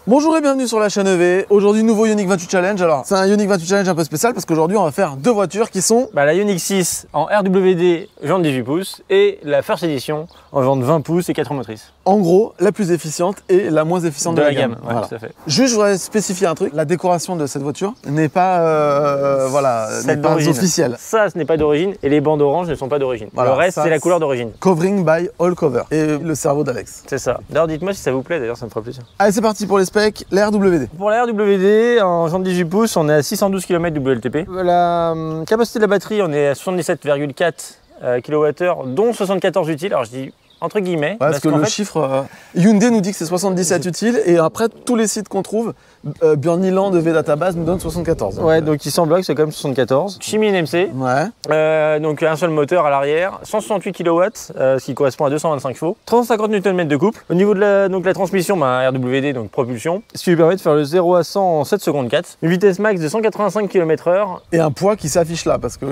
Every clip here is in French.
Bonjour et bienvenue sur la chaîne EV. Aujourd'hui, nouveau Ioniq 28 Challenge. Alors, c'est un Ioniq 28 Challenge un peu spécial parce qu'aujourd'hui, on va faire deux voitures qui sont la Ioniq 6 en RWD, jante 18 pouces et la First Edition en jante 20 pouces et 4 roues motrices. en gros la plus efficiente et la moins efficiente de la gamme. Ouais, voilà. tout à fait. Juste, je voudrais spécifier un truc. La décoration de cette voiture n'est pas, n'est pas officielle. Ça, ce n'est pas d'origine et les bandes oranges ne sont pas d'origine. Voilà, le reste, c'est la couleur d'origine. Covering by All Cover. Et le cerveau d'Alex. C'est ça. D'ailleurs, dites-moi si ça vous plaît, d'ailleurs, ça me fera plaisir. Allez, c'est parti pour les specs. La RWD. Pour la RWD, en jante 18 pouces, on est à 612 km WLTP. La capacité de la batterie, on est à 77,4 kWh, dont 74 utiles. Alors je dis entre guillemets. Ouais, parce que le chiffre, Hyundai nous dit que c'est 77 utiles et après tous les sites qu'on trouve, Burniland de V-Database nous donne 74. Ouais, donc il semblerait que c'est quand même 74. Chimie NMC. Ouais. Donc un seul moteur à l'arrière, 168 kW, ce qui correspond à 225 chevaux, 350 Nm de couple. Au niveau de la transmission, RWD, donc propulsion, ce qui lui permet de faire le 0 à 100 en 7 secondes 4. Une vitesse max de 185 km/h. Et un poids qui s'affiche là parce qu'il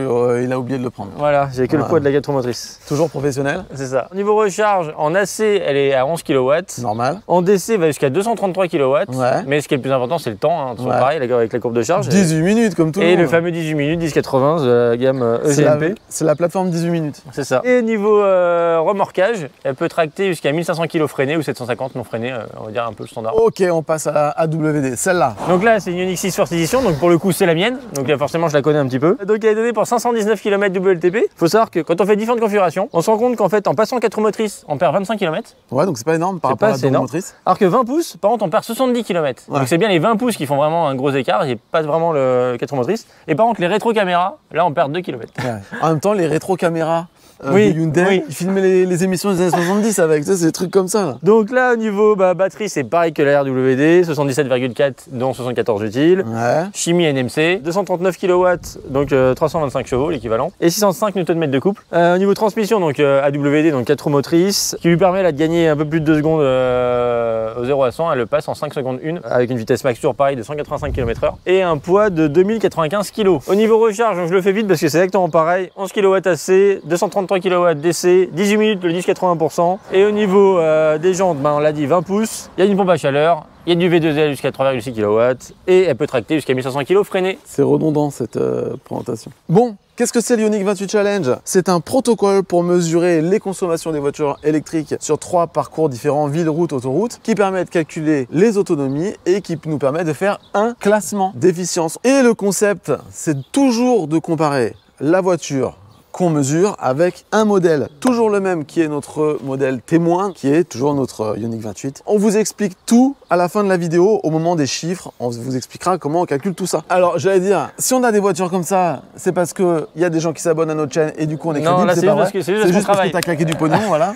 a oublié de le prendre. Voilà, j'ai que le poids de la 4 roues motrices. Toujours professionnel. C'est ça. Au niveau recharge, en AC, elle est à 11 kW. Normal. En DC, elle va jusqu'à 233 kW. Ouais. Mais ce qui est le plus important, c'est le temps. Toujours pareil, avec la courbe de charge. 18 minutes comme tout le monde. Et le fameux 18 minutes, 1080 de la gamme EGMP. C'est la plateforme 18 minutes. C'est ça. Et niveau remorquage, elle peut tracter jusqu'à 1500 kg freinés ou 750 non freinés, on va dire un peu le standard. Ok, on passe à la AWD, celle-là. Donc là, c'est une Ioniq 6 First Edition, donc pour le coup, c'est la mienne. Donc là, forcément, je la connais un petit peu. Donc elle est donnée pour 519 km WLTP. Il faut savoir que quand on fait différentes configurations, on se rend compte qu'en fait, en passant 4 roues motrices, on perd 25 km. Ouais, donc c'est pas énorme par rapport à la motrice. Alors que 20 pouces, par contre, on perd 70 km. Ouais. Donc c'est bien les 20 pouces qui font vraiment un gros écart, il n'y a pas vraiment le 4 roues motrices. Et par contre, les rétro-caméras, là, on perd 2 km. Ouais. En même temps, les rétro-caméras de Hyundai, ils filmaient les émissions des années 70 avec, c'est des trucs comme ça. Là. Donc là, au niveau batterie, c'est pareil que la RWD, 77,4 dont 74 utiles. Ouais. Chimie NMC, 239 kW, donc 325 chevaux l'équivalent, et 605 Nm de couple. Au niveau transmission, donc AWD, donc 4 roues motrices, qui lui permet là, de gagner un peu plus de 2 secondes au 0 à 100, elle le passe en 5 secondes 1, avec une vitesse max toujours pareil de 185 km/h, et un poids de 2095 kg. Au niveau recharge, donc je le fais vite parce que c'est exactement pareil, 11 kW AC, 233 kW DC, 18 minutes le 10-80%. Et au niveau des jantes, on l'a dit 20 pouces, il y a une pompe à chaleur, il y a du V2L jusqu'à 3,6 kW et elle peut tracter jusqu'à 1500 kg freinés. C'est redondant cette présentation. Bon, qu'est-ce que c'est l'Ioniq 28 Challenge? C'est un protocole pour mesurer les consommations des voitures électriques sur 3 parcours différents, ville, route, autoroute, qui permet de calculer les autonomies et qui nous permet de faire un classement d'efficience. Et le concept, c'est toujours de comparer la voiture qu'on mesure avec un modèle toujours le même qui est notre modèle témoin, qui est toujours notre Ioniq 28. On vous explique tout à la fin de la vidéo, au moment des chiffres, on vous expliquera comment on calcule tout ça. Alors j'allais dire, si on a des voitures comme ça, c'est parce qu'il y a des gens qui s'abonnent à notre chaîne et du coup on est crédible, c'est pas vrai. C'est juste parce que tu as claqué du pognon, voilà.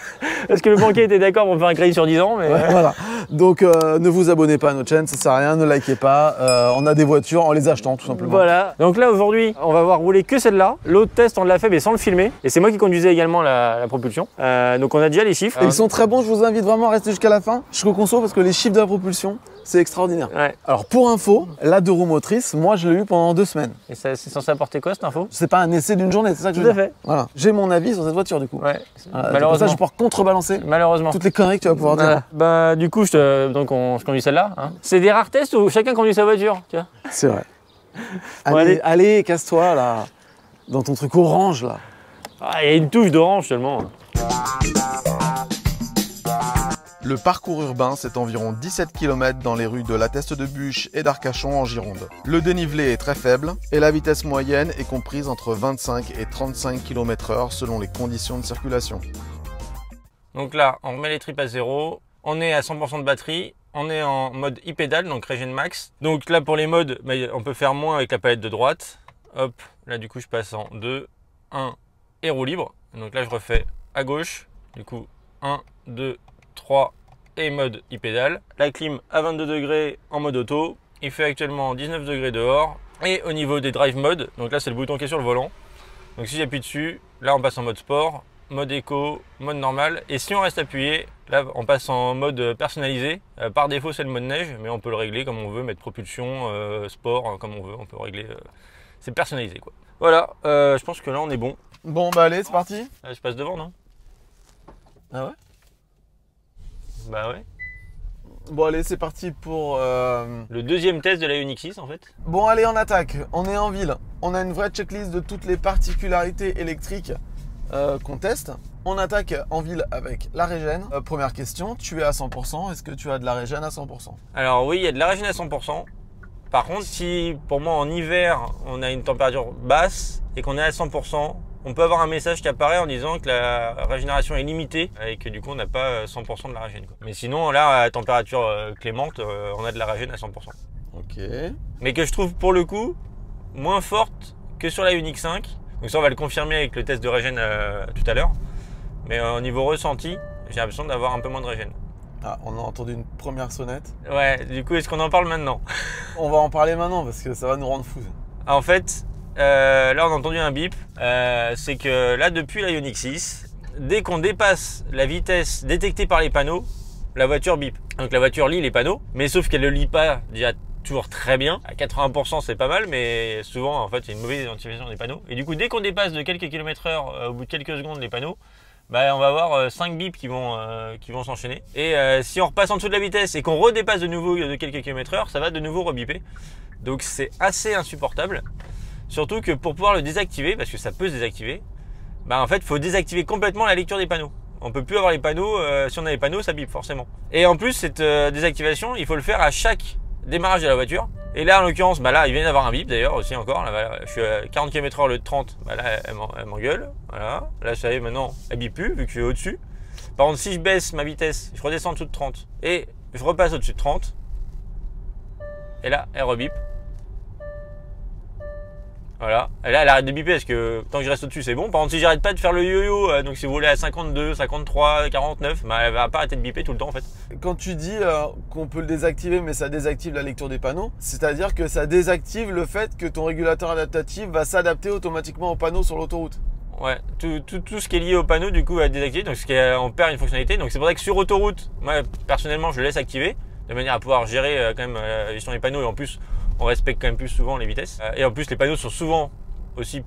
Parce que le banquier était d'accord pour faire un crédit sur 10 ans, mais... Ouais, voilà. Donc ne vous abonnez pas à notre chaîne, ça sert à rien, ne likez pas. On a des voitures en les achetant tout simplement. Voilà. Donc là aujourd'hui, on va voir rouler que celle-là. L'autre test, on l'a fait mais sans le filmer. Et c'est moi qui conduisais également la propulsion. Donc on a déjà les chiffres. Et ils sont très bons, je vous invite vraiment à rester jusqu'à la fin, jusqu'au conso, parce que les chiffres de la propulsion, c'est extraordinaire. Ouais. Alors pour info, la 2 roues motrices, moi je l'ai eu pendant 2 semaines. Et c'est censé apporter quoi cette info? C'est pas un essai d'une journée, c'est ça que je veux dire. Tout à fait. Voilà. J'ai mon avis sur cette voiture du coup. Ouais. Voilà, malheureusement. Ça, je vais pouvoir contrebalancer toutes les conneries que tu vas pouvoir dire. Bah du coup, je conduis celle-là. Hein. C'est des rares tests où chacun conduit sa voiture, tu vois. C'est vrai. Allez, casse-toi là, dans ton truc orange là. Ah, il y a une touche d'orange seulement. Le parcours urbain, c'est environ 17 km dans les rues de La Teste de Buch et d'Arcachon en Gironde. Le dénivelé est très faible et la vitesse moyenne est comprise entre 25 et 35 km/h selon les conditions de circulation. Donc là, on remet les tripes à 0, on est à 100% de batterie, on est en mode e-pédale, donc Regen Max. Donc là pour les modes, on peut faire moins avec la palette de droite. Hop, là du coup je passe en 2, 1 et roue libre. Donc là je refais à gauche, du coup 1, 2, 3 et mode e-pédale. La clim à 22 degrés en mode auto. Il fait actuellement 19 degrés dehors. Et au niveau des drive modes, donc là c'est le bouton qui est sur le volant. Donc si j'appuie dessus, là on passe en mode sport, mode éco, mode normal. Et si on reste appuyé, là on passe en mode personnalisé. Par défaut c'est le mode neige, mais on peut le régler comme on veut, mettre propulsion, sport, comme on veut. On peut régler, c'est personnalisé quoi. Voilà, je pense que là on est bon. Bon bah allez, c'est parti. Je passe devant, non? Ah ouais? Bah ouais. Bon allez, c'est parti pour... Le deuxième test de la Ioniq 6 en fait. Bon allez, on attaque. On est en ville. On a une vraie checklist de toutes les particularités électriques qu'on teste. On attaque en ville avec la régène. Première question, tu es à 100%. Est-ce que tu as de la régène à 100%? Alors oui, il y a de la régène à 100%. Par contre, si pour moi en hiver, on a une température basse et qu'on est à 100%, on peut avoir un message qui apparaît en disant que la régénération est limitée et que du coup on n'a pas 100% de la régène, quoi. Mais sinon là, à température clémente, on a de la régène à 100%. Ok. Mais que je trouve pour le coup moins forte que sur la Ioniq 5. Donc ça on va le confirmer avec le test de régène tout à l'heure. Mais au niveau ressenti, j'ai l'impression d'avoir un peu moins de régène. Ah, on a entendu une première sonnette. Ouais, du coup est-ce qu'on en parle maintenant? On va en parler maintenant parce que ça va nous rendre fous. En fait, là on a entendu un bip. C'est que là depuis la Ioniq 6, dès qu'on dépasse la vitesse détectée par les panneaux, la voiture bip. Donc la voiture lit les panneaux, mais sauf qu'elle ne le lit pas déjà toujours très bien. À 80% c'est pas mal, mais souvent en fait il y a une mauvaise identification des panneaux. Et du coup dès qu'on dépasse de quelques km/h, au bout de quelques secondes les panneaux, bah, on va avoir 5 bips qui vont s'enchaîner. Et si on repasse en dessous de la vitesse et qu'on redépasse de nouveau de quelques km/h, ça va de nouveau rebiper. Donc c'est assez insupportable. Surtout que pour pouvoir le désactiver, parce que ça peut se désactiver, bah en fait il faut désactiver complètement la lecture des panneaux. On peut plus avoir les panneaux, si on a les panneaux ça bip forcément. Et en plus cette désactivation, il faut le faire à chaque démarrage de la voiture. Et là en l'occurrence, bah là il vient d'avoir un bip d'ailleurs aussi encore. Là, je suis à 40 km/h au lieu de 30, bah là elle m'engueule. Voilà. Là ça y est maintenant, elle bip plus vu que je suis au-dessus. Par contre si je baisse ma vitesse, je redescends en dessous de 30 et je repasse au-dessus de 30. Et là elle rebip. Voilà, et là elle arrête de biper parce que tant que je reste au-dessus c'est bon. Par contre si j'arrête pas de faire le yo-yo, donc si vous voulez à 52, 53, 49, bah elle va pas arrêter de biper tout le temps en fait. Quand tu dis qu'on peut le désactiver mais ça désactive la lecture des panneaux, c'est-à-dire que ça désactive le fait que ton régulateur adaptatif va s'adapter automatiquement aux panneaux sur l'autoroute. Ouais, tout ce qui est lié au panneau du coup va être désactivé, donc on perd une fonctionnalité. Donc c'est pour ça que sur autoroute, moi personnellement je le laisse activer de manière à pouvoir gérer quand même la gestion des panneaux et en plus on respecte quand même plus souvent les vitesses. Et en plus les panneaux sont souvent aussi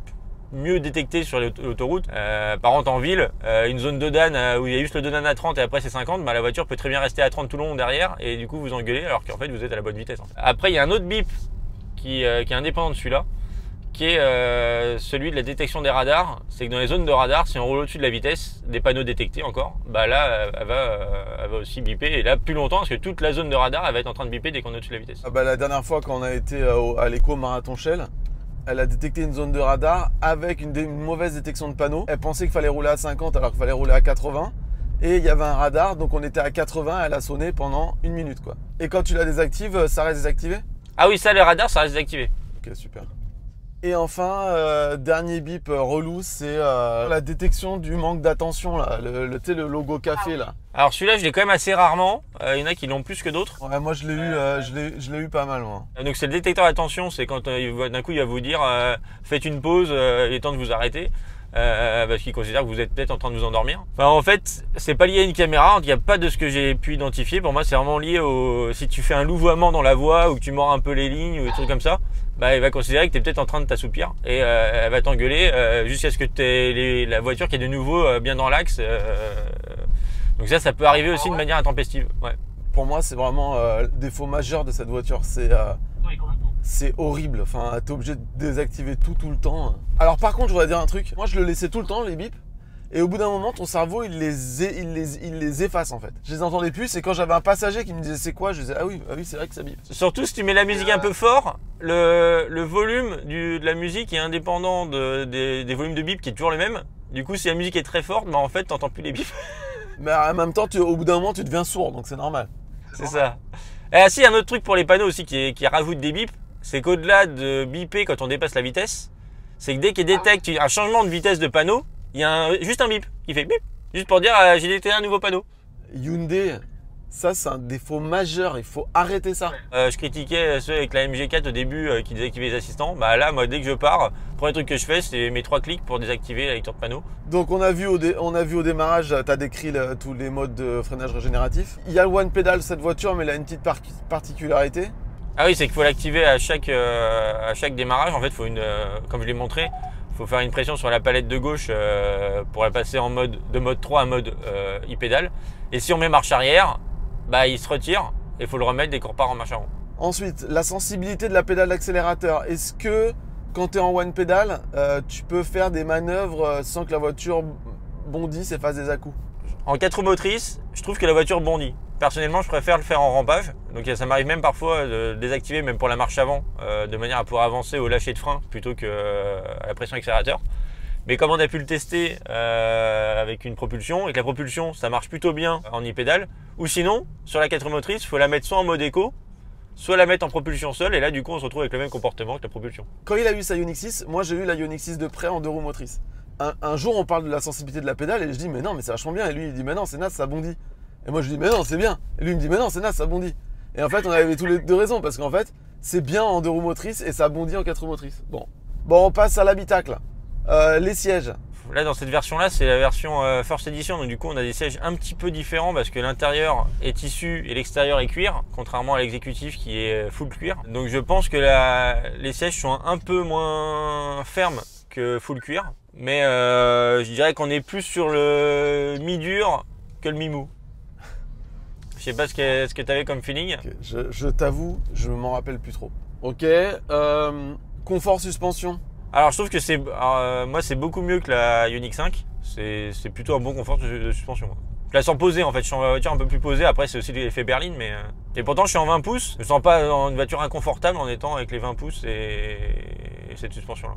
mieux détectés sur l'autoroute. Par contre en ville, une zone de Dan où il y a juste le Dan à 30 et après c'est 50, bah, la voiture peut très bien rester à 30 tout le long derrière et du coup vous engueulez alors qu'en fait vous êtes à la bonne vitesse. Après il y a un autre bip qui est indépendant de celui-là, qui est celui de la détection des radars. C'est que dans les zones de radar, si on roule au-dessus de la vitesse, des panneaux détectés encore, bah là elle va aussi biper et là plus longtemps parce que toute la zone de radar elle va être en train de biper dès qu'on est au-dessus de la vitesse. Ah bah, la dernière fois quand on a été à l'éco Marathon Shell, elle a détecté une zone de radar avec une mauvaise détection de panneaux. Elle pensait qu'il fallait rouler à 50 alors qu'il fallait rouler à 80. Et il y avait un radar, donc on était à 80, elle a sonné pendant 1 minute quoi. Et quand tu la désactives, ça reste désactivé? Ah oui, ça le radar ça reste désactivé. Ok, super. Et enfin, dernier bip relou, c'est la détection du manque d'attention, là, le logo café là. Alors celui-là je l'ai quand même assez rarement, il y en a qui l'ont plus que d'autres. Ouais, moi je l'ai eu, je l'ai eu pas mal moi. Donc c'est le détecteur d'attention, c'est quand d'un coup il va vous dire faites une pause, il est temps de vous arrêter. Parce qu'il considère que vous êtes peut-être en train de vous endormir. Enfin, en fait, c'est pas lié à une caméra, il n'y a pas de ce que j'ai pu identifier. Pour moi, c'est vraiment lié si tu fais un louvoiement dans la voie ou que tu mords un peu les lignes ou des trucs comme ça, bah, elle va considérer que tu es peut-être en train de t'assoupir et elle va t'engueuler jusqu'à ce que tu aies la voiture qui est de nouveau bien dans l'axe. Donc ça peut arriver aussi de manière intempestive. Ouais. Pour moi, c'est vraiment le défaut majeur de cette voiture. C'est horrible, enfin t'es obligé de désactiver tout le temps. Alors par contre je voudrais dire un truc, moi je le laissais tout le temps les bips et au bout d'un moment ton cerveau il les efface en fait. Je les entendais plus et quand j'avais un passager qui me disait c'est quoi, je disais ah oui c'est vrai que ça bip. Surtout si tu mets la musique un peu fort, le volume de la musique est indépendant des volumes de bip qui est toujours le même. Du coup si la musique est très forte, bah en fait t'entends plus les bips. Mais en même temps au bout d'un moment tu deviens sourd donc c'est normal. C'est ça. Et si un autre truc pour les panneaux aussi qui rajoute des bips, c'est qu'au-delà de biper quand on dépasse la vitesse, c'est que dès qu'il détecte un changement de vitesse de panneau, il y a juste un bip qui fait bip, juste pour dire j'ai détecté un nouveau panneau. Hyundai, ça c'est un défaut majeur, il faut arrêter ça. Je critiquais ceux avec la MG4 au début qui désactivaient les assistants. Bah là, moi dès que je pars, le premier truc que je fais c'est mes 3 clics pour désactiver la lecture de panneau. Donc on a vu au démarrage, tu as décrit tous les modes de freinage régénératif. Il y a le one pedal cette voiture mais elle a une petite particularité. Ah oui, c'est qu'il faut l'activer à chaque démarrage. En fait, comme je l'ai montré, il faut faire une pression sur la palette de gauche pour la passer de mode 3 à mode e-pédale. Et si on met marche arrière, bah, il se retire et il faut le remettre dès qu'on repart en marche avant. Ensuite, la sensibilité de la pédale d'accélérateur. Est-ce que quand tu es en one pédale, tu peux faire des manœuvres sans que la voiture bondisse et fasse des à-coups? En 4 roues motrices, je trouve que la voiture bondit. Personnellement, je préfère le faire en rampage. Donc ça m'arrive même parfois de désactiver, même pour la marche avant, de manière à pouvoir avancer au lâcher de frein plutôt qu'à la pression accélérateur. Mais comme on a pu le tester avec une propulsion, et que la propulsion, ça marche plutôt bien en e-pédale, ou sinon, sur la 4 roues motrices, il faut la mettre soit en mode éco, soit la mettre en propulsion seule, et là du coup on se retrouve avec le même comportement que la propulsion. Quand il a eu sa Ioniq 6, moi j'ai eu la Ioniq 6 de près en 2 roues motrices. Un jour on parle de la sensibilité de la pédale et je dis mais non mais c'est vachement bien, et lui il dit mais non c'est naze ça bondit. Et moi je dis mais non c'est bien, et lui il me dit mais non c'est naze ça bondit. Et en fait on avait tous les deux raisons parce qu'en fait c'est bien en 2 roues motrices et ça bondit en 4 roues motrices. Bon on passe à l'habitacle. Les sièges. Là dans cette version là c'est la version First Edition, donc du coup on a des sièges un petit peu différents parce que l'intérieur est tissu et l'extérieur est cuir, contrairement à l'exécutif qui est full cuir. Donc je pense que les sièges sont un peu moins fermes que full cuir, mais je dirais qu'on est plus sur le mi-dur que le mi-mou. Je sais pas ce que tu avais comme feeling. Okay, je t'avoue, je m'en rappelle plus trop. Ok, confort suspension. Alors je trouve que moi c'est beaucoup mieux que la Ioniq 5. C'est plutôt un bon confort de suspension. Je la sens posée en fait, je suis en voiture un peu plus posée. Après c'est aussi l'effet berline, mais et pourtant je suis en 20 pouces. Je me sens pas dans une voiture inconfortable en étant avec les 20 pouces et cette suspension là.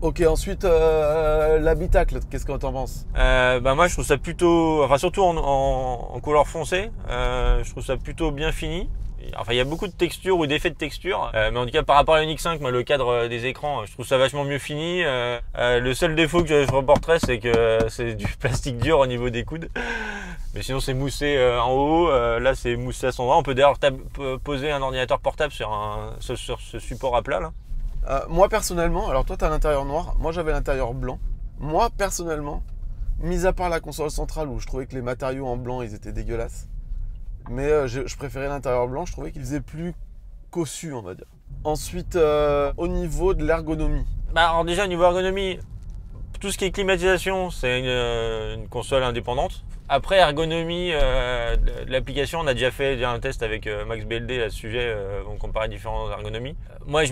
Ok, ensuite l'habitacle, qu'est-ce que t'en penses? Moi je trouve ça plutôt, enfin surtout en couleur foncée, je trouve ça plutôt bien fini. Enfin il y a beaucoup de textures ou d'effets de texture, mais en tout cas par rapport à l'Ioniq 5, moi le cadre des écrans, je trouve ça vachement mieux fini. Le seul défaut que je reporterais c'est que c'est du plastique dur au niveau des coudes. Mais sinon c'est moussé en haut, là c'est moussé à son endroit. On peut d'ailleurs poser un ordinateur portable sur ce support à plat là. Moi personnellement, alors toi tu as l'intérieur noir, moi j'avais l'intérieur blanc. Moi personnellement, mis à part la console centrale où je trouvais que les matériaux en blanc ils étaient dégueulasses, mais je préférais l'intérieur blanc, je trouvais qu'il faisait plus cossu on va dire. Ensuite au niveau de l'ergonomie. Alors déjà au niveau ergonomie, tout ce qui est climatisation c'est une console indépendante. Après ergonomie de l'application, on a déjà fait un test avec Max BLD à ce sujet, on comparait différentes ergonomies. Moi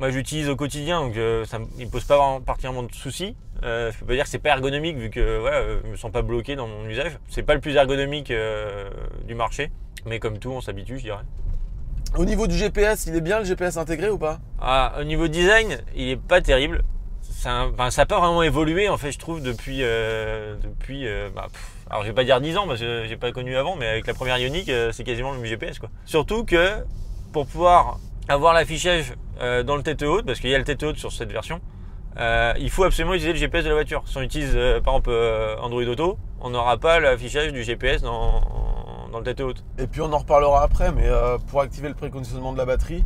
j'utilise au quotidien, donc ça ne me pose pas particulièrement de soucis. Je peux pas dire que c'est pas ergonomique vu que je me sens pas bloqué dans mon usage. C'est pas le plus ergonomique du marché, mais comme tout on s'habitue je dirais. Au niveau du GPS, il est bien le GPS intégré ou pas? Au niveau design, il est pas terrible. Ça n'a pas vraiment évolué en fait je trouve depuis alors je vais pas dire 10 ans parce que j'ai pas connu avant, mais avec la première Ioniq c'est quasiment le même GPS quoi. Surtout que pour pouvoir avoir l'affichage dans le tête haute, parce qu'il y a le tête haute sur cette version, il faut absolument utiliser le GPS de la voiture. Si on utilise par exemple Android Auto, on n'aura pas l'affichage du GPS dans le tête haute. Et puis on en reparlera après, mais pour activer le préconditionnement de la batterie,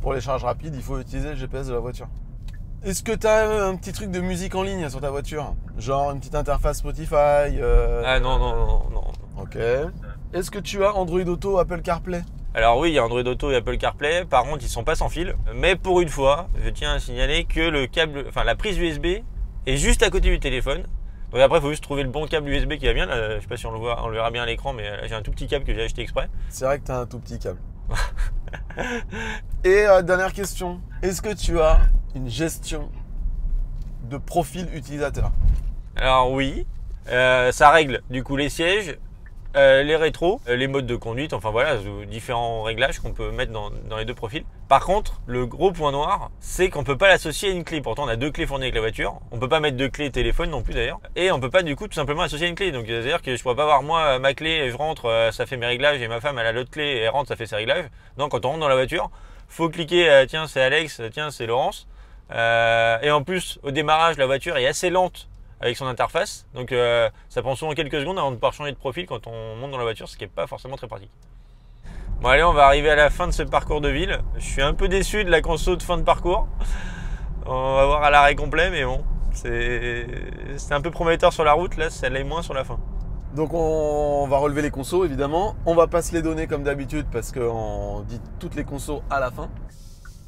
pour les charges rapides, il faut utiliser le GPS de la voiture. Est-ce que tu as un petit truc de musique en ligne sur ta voiture? Genre une petite interface Spotify Ah non. Ok. Est-ce que tu as Android Auto, Apple CarPlay? Alors oui, il y a Android Auto et Apple CarPlay. Par contre, ils sont pas sans fil. Mais pour une fois, je tiens à signaler que la prise USB est juste à côté du téléphone. Donc après, il faut juste trouver le bon câble USB qui va bien. Là, je sais pas si on le verra bien à l'écran, mais là, j'ai un tout petit câble que j'ai acheté exprès. C'est vrai que tu as un tout petit câble. Et dernière question. Est-ce que tu as une gestion de profil utilisateur? Alors oui, ça règle du coup les sièges, les rétros, les modes de conduite, enfin voilà, différents réglages qu'on peut mettre dans les deux profils. Par contre, le gros point noir, c'est qu'on peut pas l'associer à une clé. Pourtant, on a deux clés fournies avec la voiture. On peut pas mettre de clé téléphone non plus d'ailleurs. Et on peut pas du coup tout simplement associer à une clé. Donc c'est-à-dire que je pourrais pas avoir moi ma clé et je rentre, ça fait mes réglages, et ma femme elle a l'autre clé et elle rentre, ça fait ses réglages. Donc quand on rentre dans la voiture, faut cliquer, tiens c'est Alex, tiens c'est Laurence. Et en plus, au démarrage, la voiture est assez lente avec son interface. Donc ça prend souvent quelques secondes avant de pouvoir changer de profil quand on monte dans la voiture, ce qui n'est pas forcément très pratique. Bon allez, on va arriver à la fin de ce parcours de ville. Je suis un peu déçu de la conso de fin de parcours. On va voir à l'arrêt complet, mais bon, c'est un peu prometteur sur la route, là ça l'est moins sur la fin. Donc on va relever les consos évidemment. On va pas se les donner comme d'habitude parce qu'on dit toutes les consos à la fin.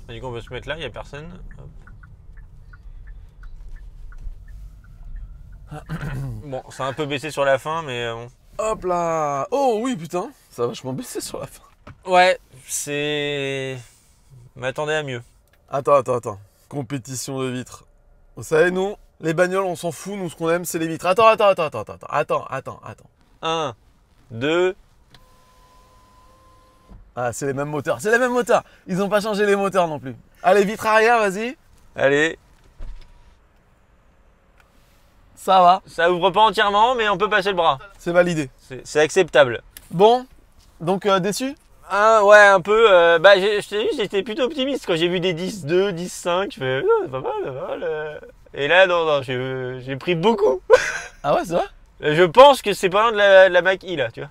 Du coup on peut se mettre là, il n'y a personne. Hop. Bon, ça a un peu baissé sur la fin, mais bon. Hop là. Oh oui putain, ça a vachement baissé sur la fin. Ouais, c'est... m'attendais à mieux. Attends. Compétition de vitres. Vous savez, nous, les bagnoles, on s'en fout. Nous, ce qu'on aime, c'est les vitres. Attends. 1, 2... Ah, c'est les mêmes moteurs. Ils n'ont pas changé les moteurs non plus. Allez, vitre arrière, vas-y. Allez, Ça va. ça ouvre pas entièrement, mais on peut passer le bras. C'est validé. C'est acceptable. Bon, donc déçu? Ah ouais, un peu. Bah, je t'ai dit, j'étais plutôt optimiste quand j'ai vu des 10-2, 10-5. Je fais, c'est pas mal. Et là, non, j'ai pris beaucoup. Ah ouais, c'est vrai? Je pense que c'est pas loin de la Mach-E là, tu vois.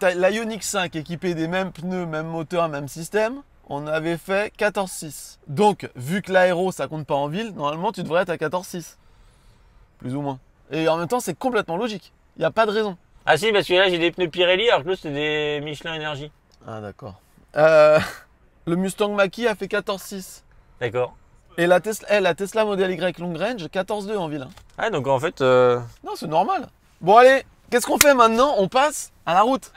T'as la Ioniq 5 équipée des mêmes pneus, même moteur, même système. On avait fait 14,6. Donc, vu que l'aéro, ça compte pas en ville, normalement, tu devrais être à 14,6. Plus ou moins. Et en même temps, c'est complètement logique. Il n'y a pas de raison. Ah si, parce que là j'ai des pneus Pirelli, alors que là c'était des Michelin Energy. Ah, d'accord. Le Mustang Mach-E a fait 14,6. D'accord. Et la Tesla Model Y Long Range, 14,2 en ville. Hein. Ah donc en fait... Non, c'est normal. Bon, allez, qu'est-ce qu'on fait maintenant? On passe à la route.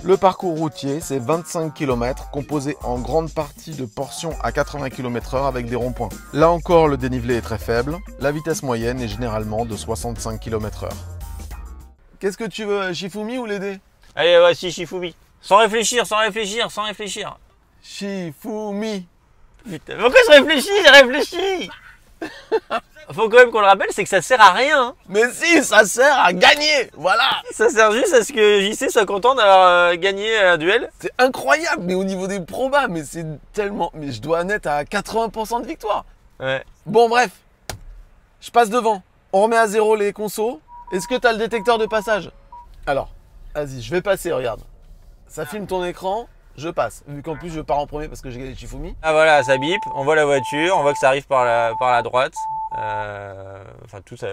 Le parcours routier, c'est 25 km composé en grande partie de portions à 80 km/h avec des ronds-points. Là encore, le dénivelé est très faible. La vitesse moyenne est généralement de 65 km/h. Qu'est-ce que tu veux, Shifumi ou l'aider? Allez, voici Shifumi. Sans réfléchir. Shifumi. Putain, pourquoi je réfléchis? Faut quand même qu'on le rappelle, c'est que ça sert à rien. Mais si, ça sert à gagner, voilà. Ça sert juste à ce que JC soit content d'avoir gagné un duel. C'est incroyable, mais au niveau des probas, mais c'est tellement... Mais je dois en être à 80% de victoire. Ouais. Bon, bref, je passe devant. On remet à zéro les consos. Est-ce que tu as le détecteur de passage? Alors, vas-y, je vais passer, regarde. Ça filme ton écran, je passe. Vu qu'en plus, je pars en premier parce que j'ai gagné Shifumi. Ah voilà, ça bip, on voit la voiture, on voit que ça arrive par la droite. Enfin, tout ça.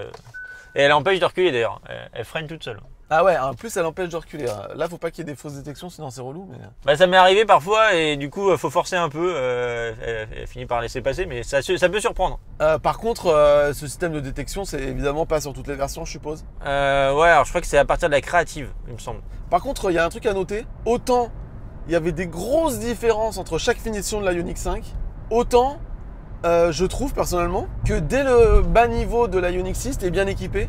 Et elle empêche de reculer d'ailleurs. Elle freine toute seule. Ah ouais, en plus, elle empêche de reculer. Là, faut pas qu'il y ait des fausses détections, sinon c'est relou. Mais... Bah, ça m'est arrivé parfois et du coup, faut forcer un peu. Elle finit par laisser passer, mais ça peut surprendre. Par contre, ce système de détection, c'est évidemment pas sur toutes les versions, je suppose. Ouais, alors je crois que c'est à partir de la créative, il me semble. Par contre, il y a un truc à noter. Autant il y avait des grosses différences entre chaque finition de la Ioniq 5, autant je trouve personnellement que dès le bas niveau de la Ioniq 6, t'es bien équipé.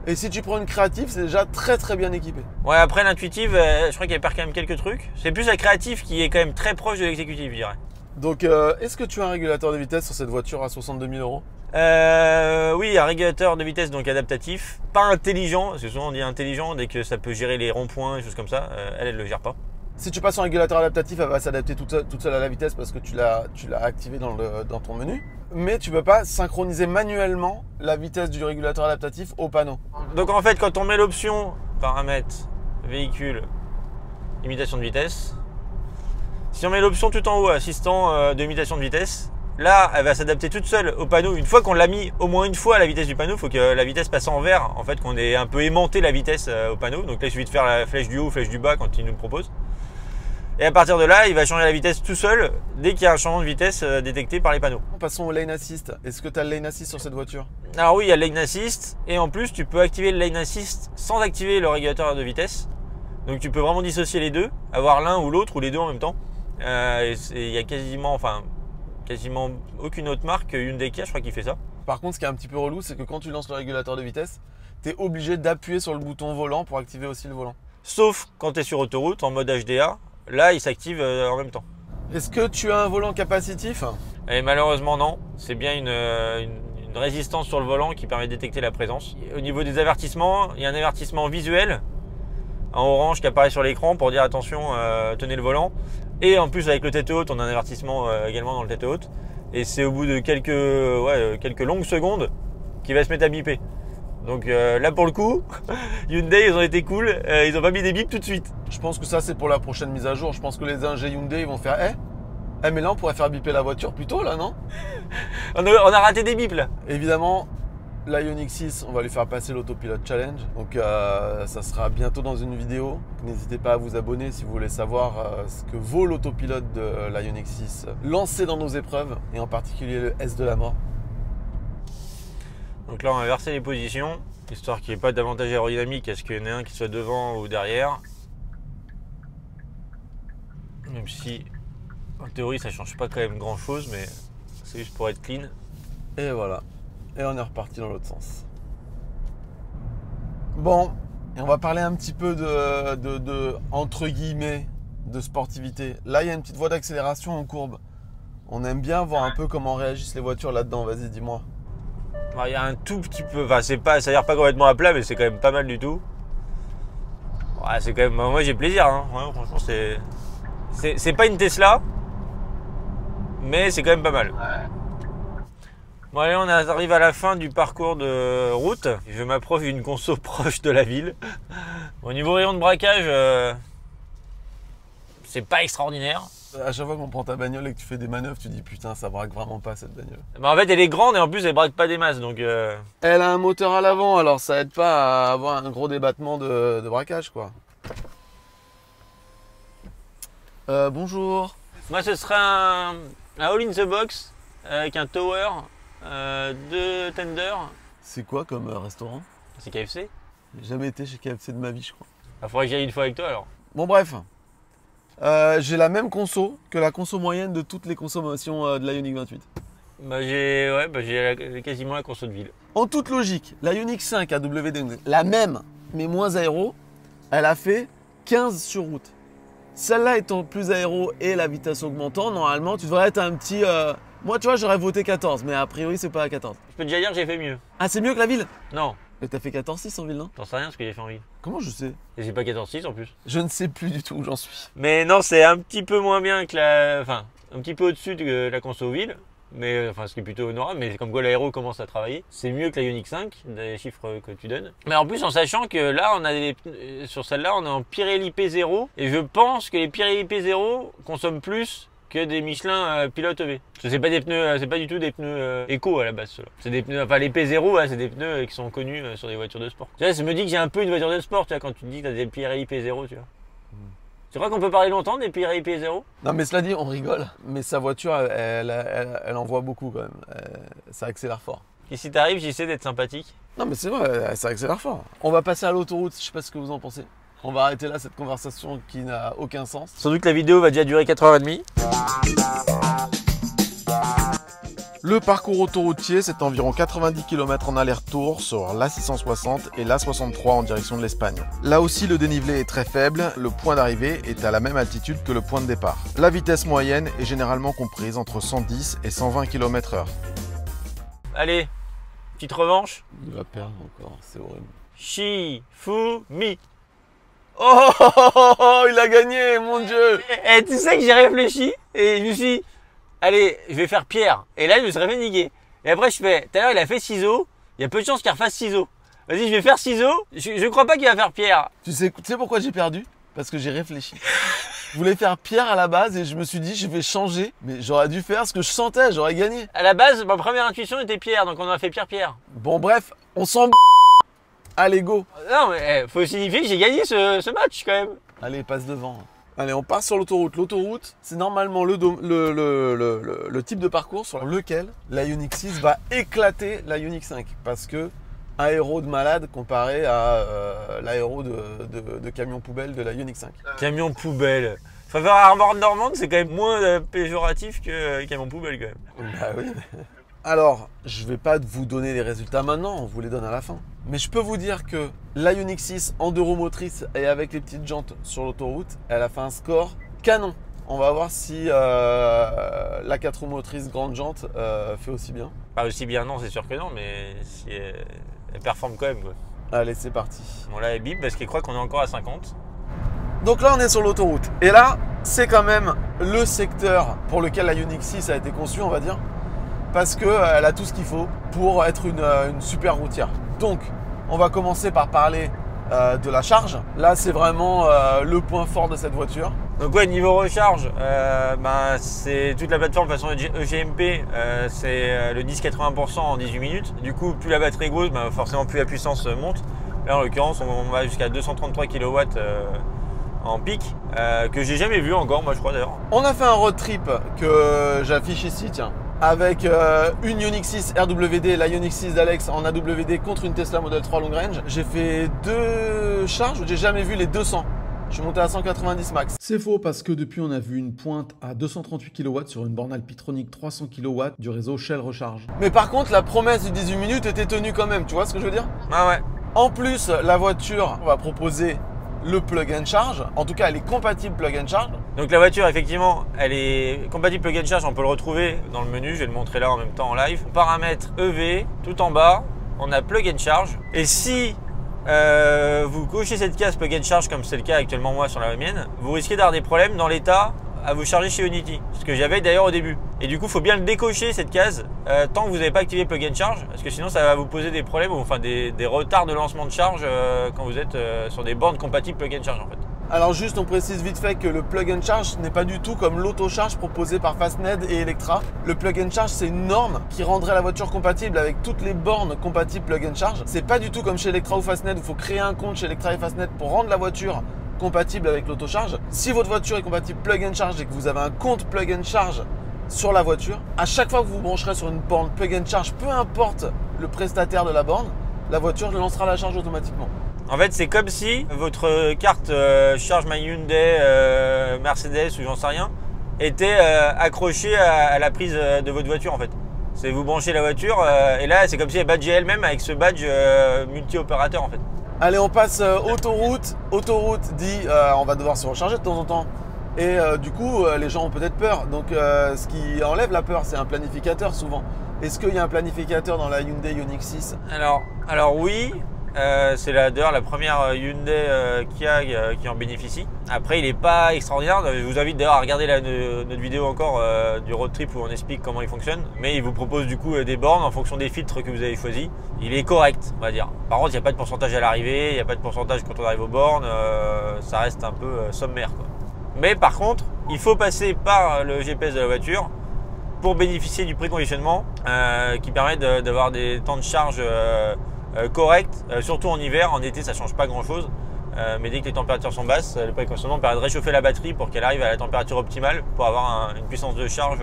Et si tu prends une créative, c'est déjà très très bien équipé. Ouais, après l'intuitive, je crois qu'elle perd quand même quelques trucs. C'est plus la créative qui est quand même très proche de l'exécutive, je dirais. Donc, est-ce que tu as un régulateur de vitesse sur cette voiture à 62 000 €? Oui, un régulateur de vitesse donc adaptatif, pas intelligent, parce que souvent on dit intelligent dès que ça peut gérer les ronds-points, des choses comme ça. Elle le gère pas. Si tu passes sur un régulateur adaptatif, elle va s'adapter toute seule à la vitesse parce que tu l'as activé dans ton menu. Mais tu ne peux pas synchroniser manuellement la vitesse du régulateur adaptatif au panneau. Donc en fait, quand on met l'option paramètres, véhicule, limitation de vitesse, si on met l'option tout en haut, assistant de limitation de vitesse, là, elle va s'adapter toute seule au panneau. Une fois qu'on l'a mis au moins une fois à la vitesse du panneau, il faut que la vitesse passe en vert, en fait, qu'on ait un peu aimanté la vitesse au panneau. Donc là, il suffit de faire la flèche du haut ou flèche du bas quand il nous le propose. Et à partir de là, il va changer la vitesse tout seul dès qu'il y a un changement de vitesse détecté par les panneaux. Passons au lane assist. Est-ce que tu as le lane assist sur cette voiture? Alors oui, il y a le lane assist et en plus tu peux activer le lane assist sans activer le régulateur de vitesse. Donc tu peux vraiment dissocier les deux, avoir l'un ou l'autre ou les deux en même temps. Et il y a quasiment aucune autre marque, Hyundai Kia, je crois, qui fait ça. Par contre, ce qui est un petit peu relou, c'est que quand tu lances le régulateur de vitesse, tu es obligé d'appuyer sur le bouton volant pour activer aussi le volant. Sauf quand tu es sur autoroute en mode HDA. Là, il s'active en même temps. Est-ce que tu as un volant capacitif? Et malheureusement, non. C'est bien une résistance sur le volant qui permet de détecter la présence. Au niveau des avertissements, il y a un avertissement visuel en orange qui apparaît sur l'écran pour dire attention, tenez le volant. Et en plus, avec le tête haute, on a un avertissement également dans le tête haute. Et c'est au bout de quelques longues secondes qu'il va se mettre à biper. Donc là pour le coup, Hyundai ils ont été cool, ils ont pas mis des bips tout de suite. Je pense que ça c'est pour la prochaine mise à jour. Je pense que les ingés Hyundai ils vont faire mais là on pourrait faire biper la voiture plus tôt là, non? on a raté des bips là. Évidemment, la Ioniq 6, on va lui faire passer l'Autopilote Challenge. Donc ça sera bientôt dans une vidéo. N'hésitez pas à vous abonner si vous voulez savoir ce que vaut l'autopilote de la Ioniq 6 lancé dans nos épreuves, et en particulier le S de la mort. Donc là on va verser les positions. Histoire qu'il n'y ait pas d'avantage aérodynamique à ce qu'il y en ait un qui soit devant ou derrière. Même si, en théorie, ça change pas quand même grand chose, mais c'est juste pour être clean. Et voilà. Et on est reparti dans l'autre sens. Bon, et on va parler un petit peu de entre guillemets, de sportivité. Là, il y a une petite voie d'accélération en courbe. On aime bien voir un peu comment réagissent les voitures là-dedans. Vas-y, dis-moi. Il y a un tout petit peu, enfin c'est pas, ça a l'air pas complètement à plat, mais c'est quand même pas mal du tout. Ouais, c'est quand même, moi j'ai plaisir, hein. Ouais, franchement c'est pas une Tesla, mais c'est quand même pas mal. Ouais. Bon allez, on arrive à la fin du parcours de route. Je m'approche d'une conso proche de la ville. Au niveau rayon de braquage, c'est pas extraordinaire. À chaque fois qu'on prend ta bagnole et que tu fais des manœuvres, tu dis putain, ça braque vraiment pas cette bagnole. Bah en fait, elle est grande et en plus, elle braque pas des masses. Donc Elle a un moteur à l'avant, alors ça aide pas à avoir un gros débattement de braquage, quoi. Bonjour. Moi, ce serait un all in the box avec un tower, 2 tenders. C'est quoi comme restaurant? C'est KFC. J'ai jamais été chez KFC de ma vie, je crois. Il faudrait que j'y aille une fois avec toi alors. Bon, bref. J'ai la même conso que la conso moyenne de toutes les consommations de la Ioniq 28. Bah j'ai quasiment la conso de ville. En toute logique, la Ioniq 5 AWD, la même, mais moins aéro, elle a fait 15 sur route. Celle-là étant plus aéro et la vitesse augmentant, normalement, tu devrais être un petit... Moi, tu vois, j'aurais voté 14, mais a priori, c'est pas à 14. Je peux déjà dire que j'ai fait mieux. Ah, c'est mieux que la ville? Non. Mais t'as fait 14,6 en ville, non? T'en sais rien ce que j'ai fait en ville. Comment je sais? Et j'ai pas 14,6 en plus. Je ne sais plus du tout où j'en suis. Mais non, c'est un petit peu moins bien que la... Enfin, un petit peu au-dessus de la conso ville. Mais enfin, ce qui est plutôt honorable, mais comme quoi l'aéro commence à travailler. C'est mieux que la Ioniq 5, des chiffres que tu donnes. Mais en plus, en sachant que là, on a sur celle-là, on est en Pirelli P0. Et je pense que les Pirelli P0 consomment plus que des Michelin Pilote EV. Parce que c'est pas des pneus, c'est pas du tout des pneus éco à la base, ceux-là. C'est des pneus, enfin les P0, ouais, c'est des pneus qui sont connus sur des voitures de sport. Tu vois, ça me dit que j'ai un peu une voiture de sport, tu vois, quand tu te dis que t'as des Pirelli P0, tu vois. Tu crois qu'on peut parler longtemps des Pirelli P0? Non, mais cela dit, on rigole. Mais sa voiture, elle envoie beaucoup quand même. Ça accélère fort. Et si t'arrives, j'essaie d'être sympathique. Non, mais c'est vrai, ça accélère fort. On va passer à l'autoroute, je sais pas ce que vous en pensez. On va arrêter là cette conversation qui n'a aucun sens. Sans doute que la vidéo va déjà durer 4h30. Le parcours autoroutier, c'est environ 90 km en aller-retour sur l'A660 et l'A63 en direction de l'Espagne. Là aussi, le dénivelé est très faible, le point d'arrivée est à la même altitude que le point de départ. La vitesse moyenne est généralement comprise entre 110 et 120 km/h. Allez, petite revanche. Il va perdre encore, c'est horrible. Shifumi. Oh, il a gagné, mon Dieu! Et tu sais que j'ai réfléchi et je me suis dit, allez, je vais faire Pierre. Et là, je me serais fait niquer. Et après, je fais, tout à l'heure, il a fait ciseaux. Il y a peu de chances qu'il refasse ciseaux. Vas-y, je vais faire ciseaux. Je crois pas qu'il va faire Pierre. Tu sais pourquoi j'ai perdu? Parce que j'ai réfléchi. Je voulais faire Pierre à la base et je me suis dit, je vais changer. Mais j'aurais dû faire ce que je sentais, j'aurais gagné. À la base, ma première intuition était Pierre, donc on a fait Pierre. Bon, bref, on s'en b***. Allez, go. Non, mais faut signifier que j'ai gagné ce match quand même. Allez, passe devant. Allez, on part sur l'autoroute. L'autoroute, c'est normalement le type de parcours sur lequel la Ioniq 6 va éclater la Ioniq 5. Parce que aéro de malade comparé à l'aéro de camion poubelle de la Ioniq 5. Camion poubelle. Enfin, faire Armor Normande, c'est quand même moins péjoratif que camion poubelle quand même. Bah oui. Alors, je vais pas vous donner les résultats maintenant, on vous les donne à la fin. Mais je peux vous dire que la Ioniq 6 en 2 roues motrices et avec les petites jantes sur l'autoroute, elle a fait un score canon. On va voir si la 4 roues motrices grande jante fait aussi bien. Pas aussi bien, non, c'est sûr que non, mais si elle performe quand même, quoi. Allez, c'est parti. Bon, là, elle bip parce qu'elle croit qu'on est encore à 50. Donc là, on est sur l'autoroute. Et là, c'est quand même le secteur pour lequel la Ioniq 6 a été conçue, on va dire. Parce qu'elle a tout ce qu'il faut pour être une super routière. Donc, on va commencer par parler de la charge. Là, c'est vraiment le point fort de cette voiture. Donc ouais, niveau recharge, c'est toute la plateforme de façon EGMP, c'est le 10-80% en 18 minutes. Du coup, plus la batterie est grosse, forcément plus la puissance monte. Là, en l'occurrence, on va jusqu'à 233 kW en pic, que j'ai jamais vu encore, moi je crois d'ailleurs. On a fait un road trip que j'affiche ici, tiens. avec une Ioniq 6 RWD, la Ioniq 6 d'Alex en AWD contre une Tesla Model 3 long range. J'ai fait 2 charges où j'ai jamais vu les 200. Je suis monté à 190 max. C'est faux parce que depuis on a vu une pointe à 238 kW sur une borne Alpitronic 300 kW du réseau Shell Recharge. Mais par contre, la promesse du 18 minutes était tenue quand même, tu vois ce que je veux dire? Ah ouais. En plus, la voiture va proposer le plug and charge. En tout cas, elle est compatible plug and charge. Donc la voiture, effectivement, elle est compatible plug and charge. On peut le retrouver dans le menu. Je vais le montrer là en même temps en live. Paramètres EV, tout en bas, on a plug and charge. Et si vous cochez cette case plug and charge, comme c'est le cas actuellement moi sur la mienne, vous risquez d'avoir des problèmes dans l'état à vous charger chez Ionity. Ce que j'avais d'ailleurs au début. Et du coup, il faut bien le décocher cette case tant que vous n'avez pas activé plug and charge, parce que sinon ça va vous poser des problèmes, ou enfin des retards de lancement de charge quand vous êtes sur des bornes compatibles plug and charge en fait. Alors juste, on précise vite fait que le plug and charge n'est pas du tout comme l'autocharge proposé par Fastned et Electra. Le plug and charge, c'est une norme qui rendrait la voiture compatible avec toutes les bornes compatibles plug and charge. C'est pas du tout comme chez Electra ou Fastned où il faut créer un compte chez Electra et Fastned pour rendre la voiture compatible avec l'autocharge. Si votre voiture est compatible plug and charge et que vous avez un compte plug and charge sur la voiture, à chaque fois que vous vous brancherez sur une borne plug and charge, peu importe le prestataire de la borne, la voiture lancera la charge automatiquement. En fait, c'est comme si votre carte Charge My Hyundai, Mercedes ou j'en sais rien, était accrochée à la prise de votre voiture en fait. C'est vous branchez la voiture et là c'est comme si elle badgeait elle-même avec ce badge multi-opérateur en fait. Allez, on passe autoroute. Autoroute dit on va devoir se recharger de temps en temps. Et du coup, les gens ont peut-être peur. Donc ce qui enlève la peur, c'est un planificateur souvent. Est-ce qu'il y a un planificateur dans la Hyundai Ioniq 6? Alors oui. C'est d'ailleurs la première Hyundai Kia qui en bénéficie. Après, il n'est pas extraordinaire. Je vous invite d'ailleurs à regarder notre vidéo encore du road trip où on explique comment il fonctionne. Mais il vous propose du coup des bornes en fonction des filtres que vous avez choisis. Il est correct, on va dire. Par contre, il n'y a pas de pourcentage à l'arrivée, il n'y a pas de pourcentage quand on arrive aux bornes. Ça reste un peu sommaire, quoi. Mais par contre, il faut passer par le GPS de la voiture pour bénéficier du préconditionnement qui permet d'avoir des temps de charge correct, surtout en hiver. En été ça change pas grand chose, mais dès que les températures sont basses, le préconditionnement permet de réchauffer la batterie pour qu'elle arrive à la température optimale pour avoir une puissance de charge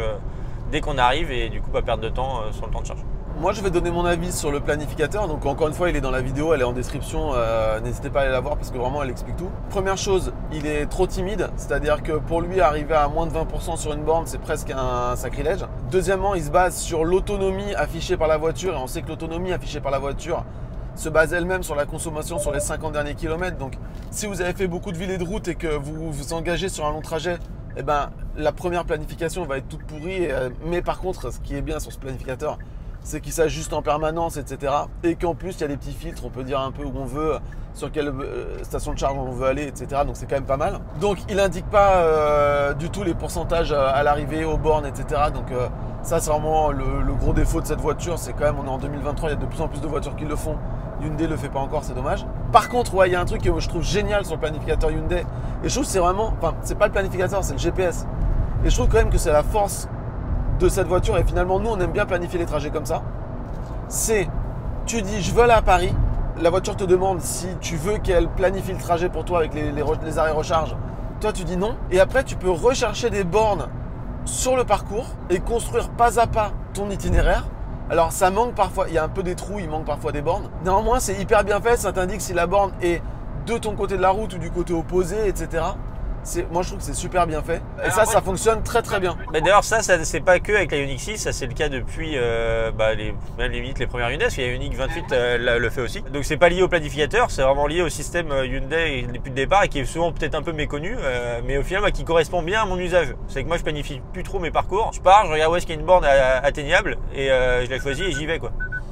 dès qu'on arrive et du coup pas perdre de temps sur le temps de charge. Moi je vais donner mon avis sur le planificateur, donc encore une fois il est dans la vidéo, elle est en description, n'hésitez pas à aller la voir parce que vraiment elle explique tout. Première chose, il est trop timide, c'est-à-dire que pour lui arriver à moins de 20% sur une borne c'est presque un sacrilège. Deuxièmement, il se base sur l'autonomie affichée par la voiture et on sait que l'autonomie affichée par la voiture se base elle-même sur la consommation sur les 50 derniers kilomètres. Donc si vous avez fait beaucoup de villes et de routes et que vous vous engagez sur un long trajet, eh ben, la première planification va être toute pourrie. Mais par contre, ce qui est bien sur ce planificateur, c'est qu'il s'ajuste en permanence, etc. Et qu'en plus, il y a des petits filtres, on peut dire un peu où on veut, sur quelle station de charge on veut aller, etc. Donc c'est quand même pas mal. Donc il n'indique pas du tout les pourcentages à l'arrivée, aux bornes, etc. Donc ça c'est vraiment le gros défaut de cette voiture. C'est quand même, on est en 2023, il y a de plus en plus de voitures qui le font. Hyundai le fait pas encore, c'est dommage. Par contre, ouais, il y a un truc que je trouve génial sur le planificateur Hyundai. Et je trouve que c'est vraiment, enfin, c'est pas le planificateur, c'est le GPS. Et je trouve quand même que c'est la force de cette voiture. Et finalement, nous, on aime bien planifier les trajets comme ça. C'est, tu dis, je veux aller à Paris. La voiture te demande si tu veux qu'elle planifie le trajet pour toi avec les arrêts recharge. Toi, tu dis non. Et après, tu peux rechercher des bornes sur le parcours et construire pas à pas ton itinéraire. Alors ça manque parfois, il y a un peu des trous, il manque parfois des bornes. Néanmoins, c'est hyper bien fait, ça t'indique si la borne est de ton côté de la route ou du côté opposé, etc. Moi, je trouve que c'est super bien fait. Et ça fonctionne très très bien. Mais d'ailleurs, ça c'est pas que avec la Ioniq 6, ça c'est le cas depuis même limite les premières Hyundai, parce qu'il y a Ioniq 28 le fait aussi. Donc c'est pas lié au planificateur, c'est vraiment lié au système Hyundai depuis le départ et qui est souvent peut-être un peu méconnu, mais au final qui correspond bien à mon usage. C'est que moi je planifie plus trop mes parcours. Je pars, je regarde où est-ce qu'il y a une borne atteignable et je la choisis et j'y vais quoi.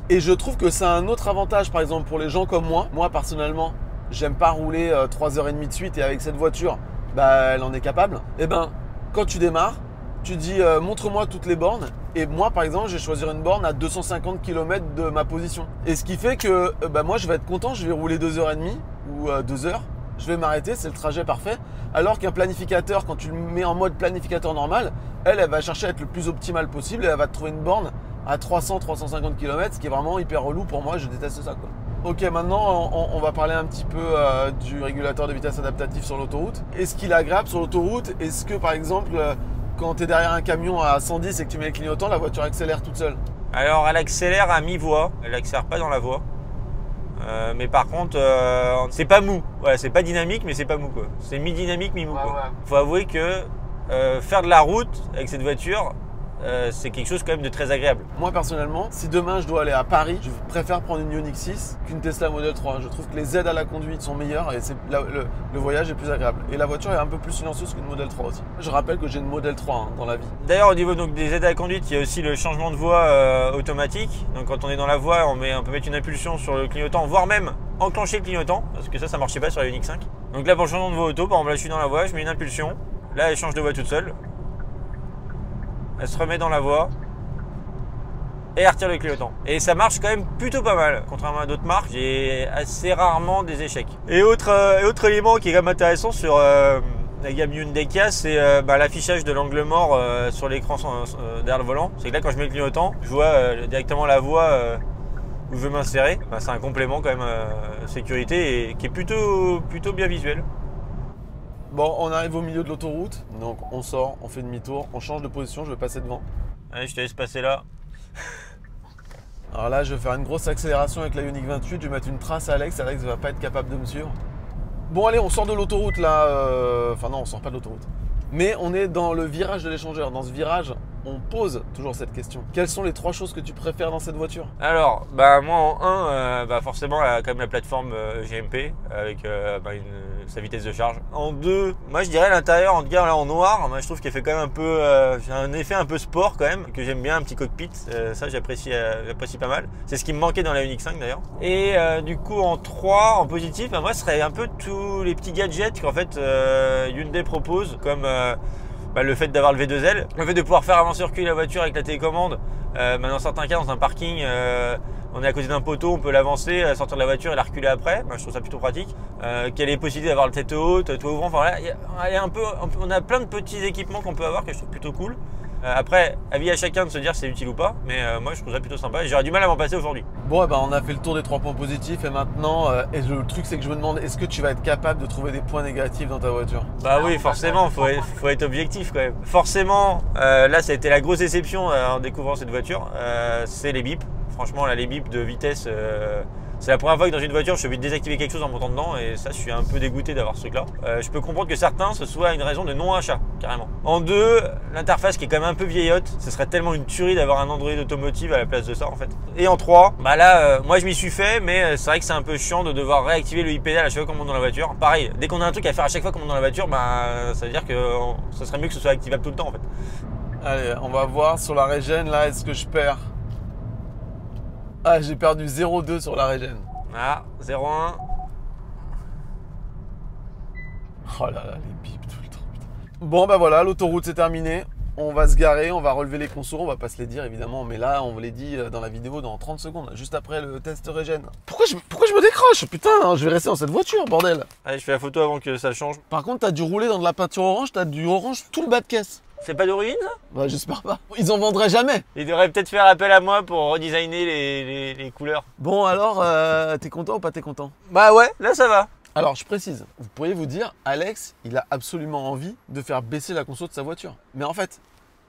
Et je trouve que c'est un autre avantage, par exemple pour les gens comme moi. Moi personnellement, j'aime pas rouler 3h30 de suite et avec cette voiture, elle en est capable. Et ben, quand tu démarres, tu dis montre-moi toutes les bornes. Et moi, par exemple, je vais choisir une borne à 250 km de ma position. Et ce qui fait que moi, je vais être content, je vais rouler 2h30 ou 2 heures. Je vais m'arrêter, c'est le trajet parfait. Alors qu'un planificateur, quand tu le mets en mode planificateur normal, elle va chercher à être le plus optimal possible et elle va te trouver une borne à 300-350 km, ce qui est vraiment hyper relou pour moi. Je déteste ça, quoi. Ok, maintenant on va parler un petit peu du régulateur de vitesse adaptatif sur l'autoroute. Est-ce qu'il est agréable sur l'autoroute? Est-ce que par exemple quand tu es derrière un camion à 110 et que tu mets le clignotant, la voiture accélère toute seule? Alors elle accélère à mi-voie, elle accélère pas dans la voie. Mais par contre, c'est pas mou. Voilà, c'est pas dynamique, mais c'est pas mou quoi. C'est mi-dynamique, mi-mou quoi. Ouais. Faut avouer que faire de la route avec cette voiture, c'est quelque chose quand même de très agréable. Moi personnellement, si demain je dois aller à Paris, je préfère prendre une Ioniq 6 qu'une Tesla Model 3. Je trouve que les aides à la conduite sont meilleures et le voyage est plus agréable. Et la voiture est un peu plus silencieuse qu'une Model 3 aussi. Je rappelle que j'ai une Model 3 dans la vie. D'ailleurs au niveau donc, des aides à la conduite, il y a aussi le changement de voie automatique. Donc quand on est dans la voie, on peut mettre une impulsion sur le clignotant, voire même enclencher le clignotant, parce que ça marchait pas sur la Ioniq 5. Donc là pour le changement de voie auto, par exemple là je suis dans la voie, je mets une impulsion, là elle change de voie toute seule. Elle se remet dans la voie et elle retire le clignotant. Et ça marche quand même plutôt pas mal. Contrairement à d'autres marques, j'ai assez rarement des échecs. Et autre élément qui est quand même intéressant sur la gamme Hyundai Kia, c'est l'affichage de l'angle mort sur l'écran derrière le volant. C'est que là quand je mets le clignotant, je vois directement la voie où je veux m'insérer. C'est un complément quand même sécurité et qui est plutôt bien visuel. Bon, on arrive au milieu de l'autoroute, donc on sort, on fait demi-tour, on change de position, je vais passer devant. Allez, je te laisse passer là. Alors là, je vais faire une grosse accélération avec la Ioniq 28, je vais mettre une trace à Alex ne va pas être capable de me suivre. Bon allez, on sort de l'autoroute là, enfin non, on sort pas de l'autoroute. Mais on est dans le virage de l'échangeur. Dans ce virage, on pose toujours cette question. Quelles sont les 3 choses que tu préfères dans cette voiture? Alors, moi en 1, forcément, elle a quand même la plateforme GMP avec sa vitesse de charge. En 2, moi je dirais l'intérieur, en tout cas là en noir, moi je trouve qu'elle fait quand même un peu, j'ai un effet un peu sport quand même, que j'aime bien, un petit cockpit, ça j'apprécie pas mal. C'est ce qui me manquait dans la Ioniq 5 d'ailleurs. Et du coup en 3, en positif, moi ce serait un peu tous les petits gadgets qu'en fait Hyundai propose, comme le fait d'avoir le V2L, le fait de pouvoir faire avancer reculer la voiture avec la télécommande. Dans certains cas, dans un parking, on est à côté d'un poteau, on peut l'avancer, sortir de la voiture et la reculer après. Je trouve ça plutôt pratique. Quelle est la possibilité d'avoir le tête haute, toit ouvrant. Enfin, là, on a plein de petits équipements qu'on peut avoir que je trouve plutôt cool. Après, avis à chacun de se dire si c'est utile ou pas, mais moi je trouve ça plutôt sympa et j'aurais du mal à m'en passer aujourd'hui. Bon, on a fait le tour des 3 points positifs et maintenant, le truc c'est que je me demande, est-ce que tu vas être capable de trouver des points négatifs dans ta voiture? Bah oui, forcément, faut être objectif quand même. Forcément, là ça a été la grosse déception en découvrant cette voiture, c'est les bips. Franchement, là les bips de vitesse, c'est la première fois que dans une voiture je suis obligé de désactiver quelque chose en montant dedans et ça je suis un peu dégoûté d'avoir ce truc là. Je peux comprendre que certains ce soit une raison de non-achat carrément. En 2, l'interface qui est quand même un peu vieillotte, ce serait tellement une tuerie d'avoir un Android automotive à la place de ça en fait. Et en 3, moi je m'y suis fait, mais c'est vrai que c'est un peu chiant de devoir réactiver le e-pédale à chaque fois qu'on monte dans la voiture. Pareil, dès qu'on a un truc à faire à chaque fois qu'on monte dans la voiture, ça veut dire que ça serait mieux que ce soit activable tout le temps en fait. Allez, on va voir sur la régène là, est-ce que je perds? Ah, j'ai perdu 0,2 sur la régène. Ah, 0,1. Oh là là, les bips tout le temps. Putain. Bon, voilà, l'autoroute c'est terminé. On va se garer, on va relever les consos, on va pas se les dire évidemment, mais là on vous les dit dans la vidéo dans 30 secondes, juste après le test régène. Pourquoi je me décroche? Putain, je vais rester dans cette voiture, bordel. Allez, je fais la photo avant que ça change. Par contre, t'as dû rouler dans de la peinture orange, t'as du orange tout le bas de caisse. C'est pas d'origine ça? Bah j'espère pas. Ils en vendraient jamais. Ils devraient peut-être faire appel à moi pour redesigner les couleurs. Bon alors, t'es content ou pas t'es content? Bah ouais, là ça va. Alors je précise, vous pourriez vous dire, Alex, il a absolument envie de faire baisser la conso de sa voiture. Mais en fait,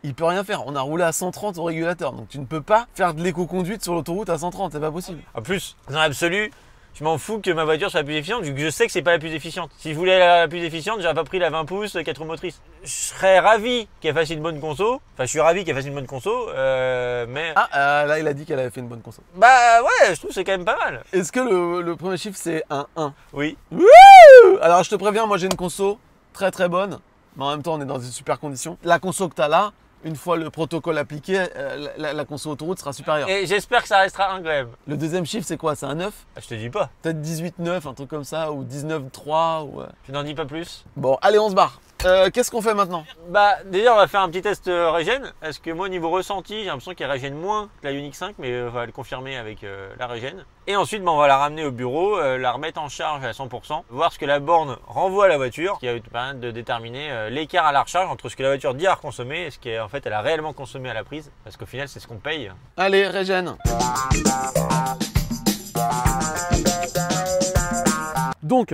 il peut rien faire. On a roulé à 130 au régulateur, donc tu ne peux pas faire de l'éco-conduite sur l'autoroute à 130, c'est pas possible. En plus, dans l'absolu, je m'en fous que ma voiture soit la plus efficiente, vu que je sais que c'est pas la plus efficiente. Si je voulais la plus efficiente, j'aurais pas pris la 20 pouces 4 roues motrices. Je serais ravi qu'elle fasse une bonne conso. Enfin, je suis ravi qu'elle fasse une bonne conso, mais... là, il a dit qu'elle avait fait une bonne conso. Bah ouais, je trouve que c'est quand même pas mal. Est-ce que le premier chiffre, c'est un 1? Oui. Wouh! Alors, je te préviens, moi, j'ai une conso très très bonne, mais en même temps, on est dans une super condition. La conso que tu as là, une fois le protocole appliqué, la conso autoroute sera supérieure. Et j'espère que ça restera un quand même. Le deuxième chiffre, c'est quoi? C'est un 9? Je te dis pas. Peut-être 18,9, un truc comme ça, ou 19,3. Ou... Tu n'en dis pas plus? Bon, allez, on se barre. Qu'est-ce qu'on fait maintenant? Bah déjà on va faire un petit test régène. Est-ce que moi niveau ressenti, j'ai l'impression qu'elle régène moins que la Ioniq 5, mais on va le confirmer avec la régène. Et ensuite on va la ramener au bureau, la remettre en charge à 100%, voir ce que la borne renvoie à la voiture, qui va permettre de déterminer l'écart à la recharge entre ce que la voiture dit à consommer et ce qu'en fait elle a réellement consommé à la prise, parce qu'au final c'est ce qu'on paye. Allez, régène. Donc,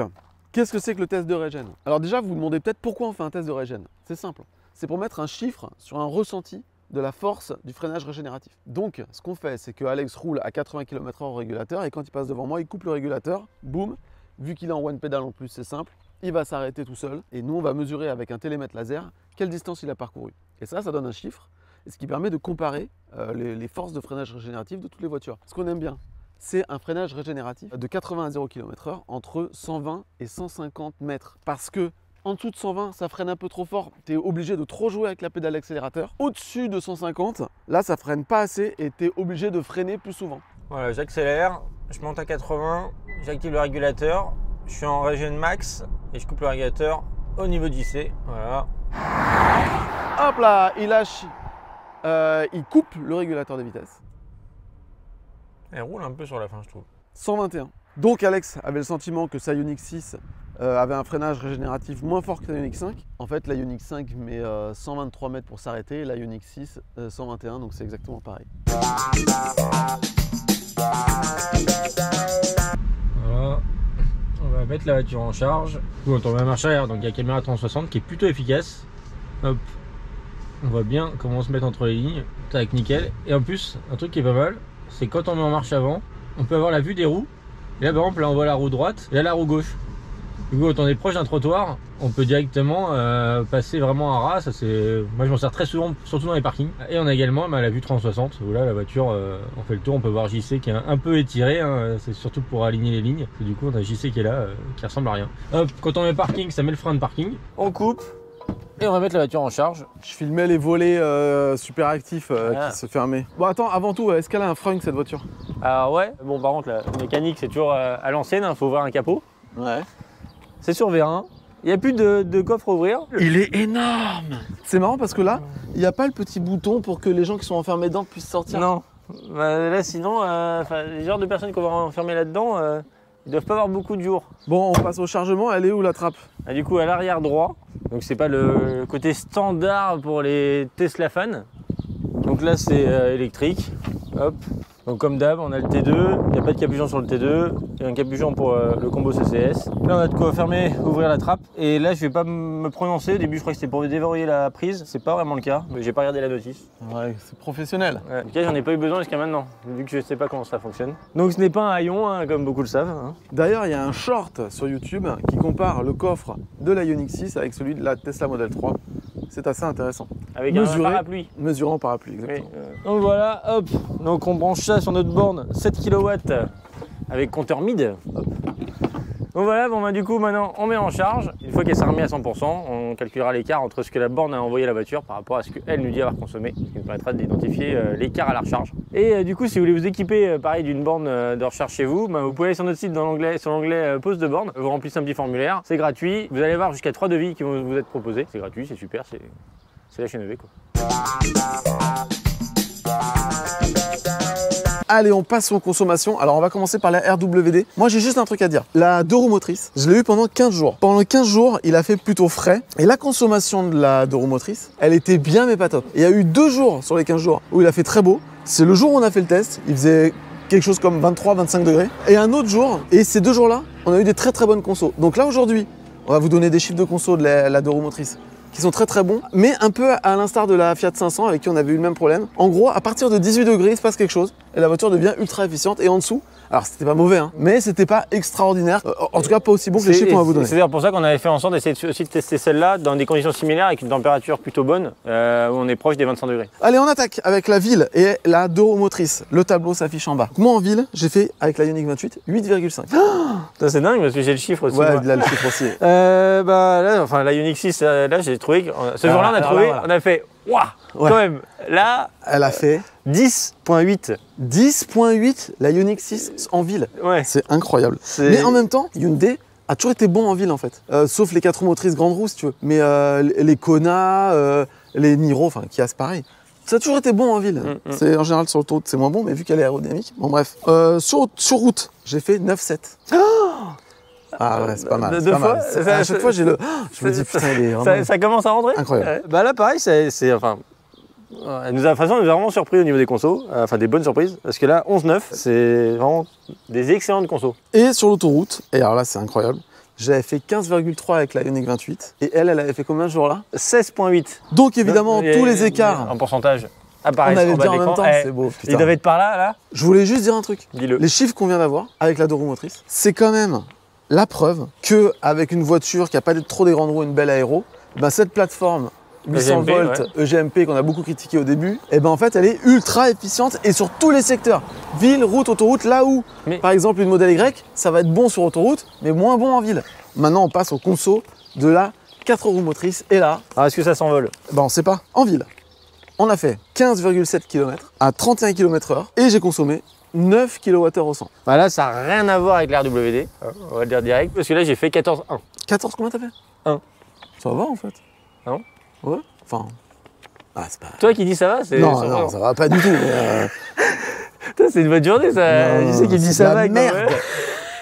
qu'est-ce que c'est que le test de régène? Alors déjà, vous vous demandez peut-être pourquoi on fait un test de régène. C'est simple. c'est pour mettre un chiffre sur un ressenti de la force du freinage régénératif. Donc, ce qu'on fait, c'est que Alex roule à 80 km/h au régulateur et quand il passe devant moi, il coupe le régulateur, boum, vu qu'il est en one pedal en plus, c'est simple, il va s'arrêter tout seul et nous, on va mesurer avec un télémètre laser quelle distance il a parcouru. Et ça donne un chiffre, et ce qui permet de comparer les forces de freinage régénératif de toutes les voitures. Ce qu'on aime bien, c'est un freinage régénératif de 80 à 0 km/h entre 120 et 150 mètres. Parce que en dessous de 120, ça freine un peu trop fort, tu es obligé de trop jouer avec la pédale d'accélérateur. Au-dessus de 150, là ça freine pas assez et tu es obligé de freiner plus souvent. Voilà, j'accélère, je monte à 80, j'active le régulateur, je suis en régène max et je coupe le régulateur au niveau du JC. Voilà. Hop là, il lâche, il coupe le régulateur de vitesse. Elle roule un peu sur la fin, je trouve. 121. Donc Alex avait le sentiment que sa Ioniq 6 avait un freinage régénératif moins fort que la Ioniq 5. En fait, la Ioniq 5 met 123 mètres pour s'arrêter, et la Ioniq 6 121, donc c'est exactement pareil. Voilà, on va mettre la voiture en charge. On tombe à la marche arrière, donc il y a la caméra 360 qui est plutôt efficace. Hop, on voit bien comment se mettre entre les lignes, tac, nickel. Et en plus, un truc qui est pas mal, c'est quand on met en marche avant, on peut avoir la vue des roues. Et là, par exemple, là on voit la roue droite et là la roue gauche. Du coup, quand on est proche d'un trottoir, on peut directement passer vraiment à ras. Ça, moi, je m'en sers très souvent, surtout dans les parkings. Et on a également la vue 360 où là, la voiture, on fait le tour, on peut voir JC qui est un peu étiré. Hein. C'est surtout pour aligner les lignes. Et du coup, on a JC qui est là, qui ressemble à rien. Hop, quand on met parking, ça met le frein de parking. On coupe et on va mettre la voiture en charge. Je filmais les volets super actifs qui se fermaient. Bon, attends, avant tout, est-ce qu'elle a un frunk cette voiture? Alors ouais, bon par contre la mécanique c'est toujours à l'ancienne, il faut ouvrir un capot. Ouais. C'est sur V1, il n'y a plus de coffre à ouvrir. Il est énorme. C'est marrant parce que là, il n'y a pas le petit bouton pour que les gens qui sont enfermés dedans puissent sortir. Non, bah, là sinon, les genres de personnes qu'on va enfermer là-dedans, ils doivent pas avoir beaucoup de jours. Bon, on passe au chargement, elle est où la trappe? Ah, du coup à l'arrière droit, donc c'est pas le côté standard pour les Tesla fans. Donc là c'est électrique, hop. Donc comme d'hab, on a le T2, il n'y a pas de capuchon sur le T2, il y a un capuchon pour le combo CCS. Là on a de quoi fermer, ouvrir la trappe. Et là je vais pas me prononcer, au début je crois que c'était pour déverrouiller la prise, c'est pas vraiment le cas, mais j'ai pas regardé la notice. Ouais, c'est professionnel. Ouais. En tout cas j'en ai pas eu besoin jusqu'à maintenant, vu que je sais pas comment ça fonctionne. Donc ce n'est pas un haillon, hein, comme beaucoup le savent. Hein. D'ailleurs il y a un short sur YouTube qui compare le coffre de la Ioniq 6 avec celui de la Tesla Model 3. C'est assez intéressant. Avec un parapluie. Mesurant parapluie, exactement. Oui. Donc voilà, hop, donc on branche ça sur notre borne 7 kW avec compteur mid. Hop. Donc voilà, bon bah du coup maintenant on met en charge. Une fois qu'elle s'est remise à 100%, on calculera l'écart entre ce que la borne a envoyé à la voiture par rapport à ce qu'elle nous dit avoir consommé, ce qui nous permettra d'identifier l'écart à la recharge. Et du coup, si vous voulez vous équiper pareil d'une borne de recharge chez vous, bah, vous pouvez aller sur notre site sur l'onglet pose de borne, vous remplissez un petit formulaire, c'est gratuit, vous allez voir jusqu'à 3 devis qui vont vous être proposés, c'est gratuit, c'est super, c'est la chaîne EV quoi. Allez, on passe aux consommations. Alors, on va commencer par la RWD. Moi, j'ai juste un truc à dire. La 2 roues motrices, je l'ai eu pendant 15 jours. Pendant 15 jours, il a fait plutôt frais. Et la consommation de la 2 roues motrices, elle était bien, mais pas top. Il y a eu 2 jours sur les 15 jours où il a fait très beau. C'est le jour où on a fait le test. Il faisait quelque chose comme 23-25 degrés. Et un autre jour, et ces 2 jours-là, on a eu des très très bonnes consos. Donc là, aujourd'hui, on va vous donner des chiffres de conso de la 2 roues motrices qui sont très très bons, mais un peu à l'instar de la Fiat 500 avec qui on avait eu le même problème. En gros, à partir de 18 degrés, il se passe quelque chose et la voiture devient ultra efficiente. Et en dessous, alors c'était pas mauvais, hein, mais c'était pas extraordinaire. En tout cas, pas aussi bon que les chiffres qu'on va vous donner. C'est d'ailleurs pour ça qu'on avait fait en sorte d'essayer aussi de tester celle-là dans des conditions similaires avec une température plutôt bonne, où on est proche des 25 degrés. Allez, on attaque avec la ville et la 2 roues motrices. Le tableau s'affiche en bas. Moi en ville, j'ai fait avec la Ioniq 28 8,5. C'est dingue parce que j'ai le chiffre aussi. Ouais, là le chiffre aussi. Bah là, enfin la Ioniq 6, là j'ai trouvé. Ce jour-là, on a trouvé, on a fait waouh, ouais. Quand même. Là, elle a fait 10,8. 10,8 la Ioniq 6 en ville. Ouais. C'est incroyable. Mais en même temps, Hyundai a toujours été bon en ville en fait. Sauf les 4 roues motrices grande roue si tu veux. Mais les Kona, les Niro, enfin Kia c'est pareil. Ça a toujours été bon en ville. C'est en général sur l'autoroute c'est moins bon, mais vu qu'elle est aérodynamique. Bon bref. Sur route, j'ai fait 9,7. Ah ouais, c'est pas mal. Deux fois, à chaque fois, j'ai le. Je me dis, putain, il est vraiment. Ça commence à rentrer. Incroyable. Bah là, pareil, enfin. Elle nous a vraiment surpris au niveau des consos, enfin des bonnes surprises, parce que là, 11,9, c'est vraiment des excellentes consos. Et sur l'autoroute, et alors là, c'est incroyable, j'avais fait 15,3 avec la Ioniq 28 et elle avait fait combien ce jour-là? 16,8. Donc évidemment, tous les écarts, en pourcentage apparaissent on avait en bas dit de en même l'écran. temps, Eh, c'est beau. ils Putain. doivent être par là, là. Je voulais juste dire un truc. Dis-le. Les chiffres qu'on vient d'avoir avec la deux roues motrices, c'est quand même la preuve que avec une voiture qui n'a pas trop des grandes roues, une belle aéro, ben cette plateforme 800 EGMP, volts EGMP qu'on a beaucoup critiqué au début, et ben en fait elle est ultra efficiente et sur tous les secteurs, ville, route, autoroute, là où par exemple une modèle Y, ça va être bon sur autoroute, mais moins bon en ville. Maintenant on passe au conso de la 4 roues motrices et là, Alors, est-ce que ça s'envole? ben on sait pas, en ville. On a fait 15,7 km à 31 km/h et j'ai consommé 9 kWh au 100. Bah là, ça n'a rien à voir avec l'RWD, on va le dire direct, parce que là, j'ai fait 14,1. 14 combien t'as fait? 1. Ça va en fait. Non? Ouais. Enfin. Ah, c'est pas. Toi qui dis ça va, c'est. Non, non, ça va pas du tout. Putain, c'est une bonne journée, ça. Non, Je sais qu'il dit c'est ça de la va. merde.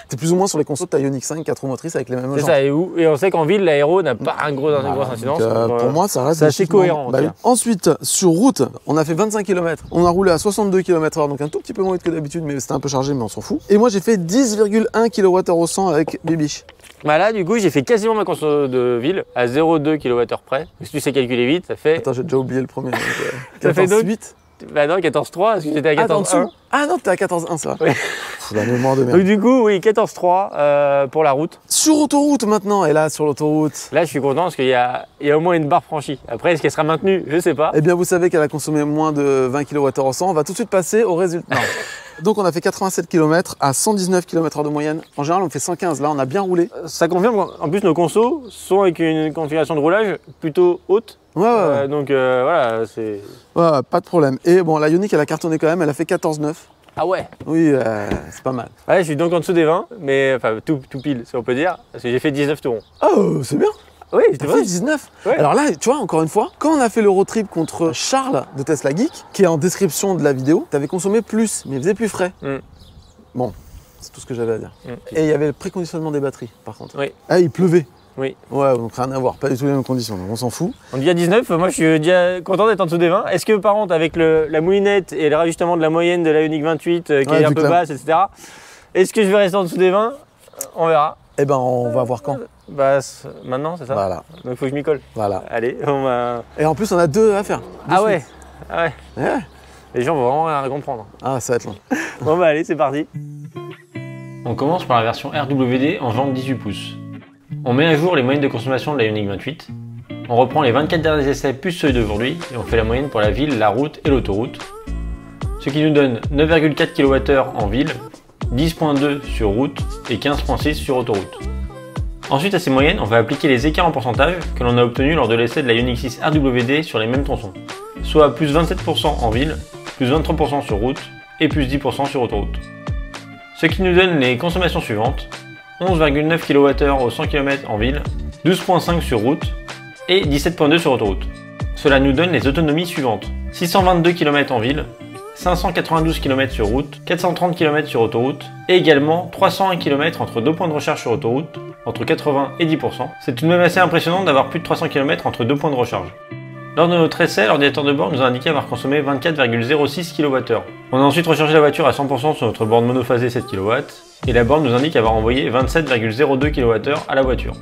T'es plus ou moins sur les consos de ta Ioniq 5, 4 roues motrices avec les mêmes C'est jantes. ça, et on sait qu'en ville, l'aéro n'a pas une grosse incidence. Donc, pour moi, ça reste c'est assez cohérent. Bah oui. Ensuite, sur route, on a fait 25 km. On a roulé à 62 km/h, donc un tout petit peu moins vite que d'habitude, mais c'était un peu chargé, mais on s'en fout. Et moi, j'ai fait 10,1 kWh au 100 avec Bibiche. Bah là, du coup, j'ai fait quasiment ma conso de ville à 0,2 kWh près. Si tu sais calculer vite, ça fait. Attends, j'ai déjà oublié le premier. Donc, Ça fait donc 8. Bah non, 14,3 parce que j'étais à 14,1. Ah non, t'es à 14,1, c'est vrai. Oui. La mémoire de merde. Donc du coup, oui, 14,3 pour la route. Sur autoroute maintenant, et là, sur l'autoroute. Là, je suis content parce qu'il y a au moins une barre franchie. Après, est-ce qu'elle sera maintenue? Je sais pas. Eh bien, vous savez qu'elle a consommé moins de 20 kWh au 100. On va tout de suite passer au résultat. Donc, on a fait 87 km à 119 km/h de moyenne. En général, on fait 115. Là, on a bien roulé. Ça confirme qu'en plus, nos consos sont avec une configuration de roulage plutôt haute. Ouais. Donc voilà, c'est. Ouais, pas de problème. Et bon, la Ioniq, elle a cartonné quand même. Elle a fait 14,9. Ah ouais. Oui, c'est pas mal. Ouais, je suis donc en dessous des 20, mais enfin tout pile, si on peut dire, parce que j'ai fait 19 tours. Oh, c'est bien. Oui, T'as c'était fait vrai. 19. Ouais. Alors là, tu vois, encore une fois, quand on a fait le road trip contre Charles de Tesla Geek, qui est en description de la vidéo, t'avais consommé plus, mais il faisait plus frais. Bon, c'est tout ce que j'avais à dire. Et il y avait le préconditionnement des batteries, par contre. Oui. Ah, il pleuvait. Oui. Ouais, donc rien à voir, pas du tout les mêmes conditions, donc on s'en fout. On dit à 19, moi je suis déjà content d'être en dessous des 20. Est-ce que par contre, avec la moulinette et le rajustement de la moyenne de la Ioniq 28 qui est un peu basse, etc., est-ce que je vais rester en dessous des 20? On verra. Eh ben, on va voir quand. Bah, maintenant, c'est ça? Voilà. Donc il faut que je m'y colle. Voilà. Allez, on va. Et en plus, on a 2 à faire. Ah ouais. Ah ouais. Ouais. Les gens vont vraiment rien comprendre. Ah, ça va être long. Bon bah allez, c'est parti. On commence par la version RWD en jante 18 pouces. On met à jour les moyennes de consommation de la Ioniq 28. On reprend les 24 derniers essais plus ceux d'aujourd'hui et on fait la moyenne pour la ville, la route et l'autoroute. Ce qui nous donne 9,4 kWh en ville, 10,2 sur route et 15,6 sur autoroute. Ensuite à ces moyennes, on va appliquer les écarts en pourcentage que l'on a obtenus lors de l'essai de la Ioniq 6 RWD sur les mêmes tronçons. Soit plus 27% en ville, plus 23% sur route et plus 10% sur autoroute. Ce qui nous donne les consommations suivantes: 11,9 kWh au 100 km en ville, 12,5 sur route et 17,2 sur autoroute. Cela nous donne les autonomies suivantes: 622 km en ville, 592 km sur route, 430 km sur autoroute et également 301 km entre deux points de recharge sur autoroute, entre 80 et 10%. C'est tout de même assez impressionnant d'avoir plus de 300 km entre deux points de recharge. Lors de notre essai, l'ordinateur de bord nous a indiqué avoir consommé 24,06 kWh. On a ensuite rechargé la voiture à 100% sur notre borne monophasée 7 kW et la borne nous indique avoir envoyé 27,02 kWh à la voiture.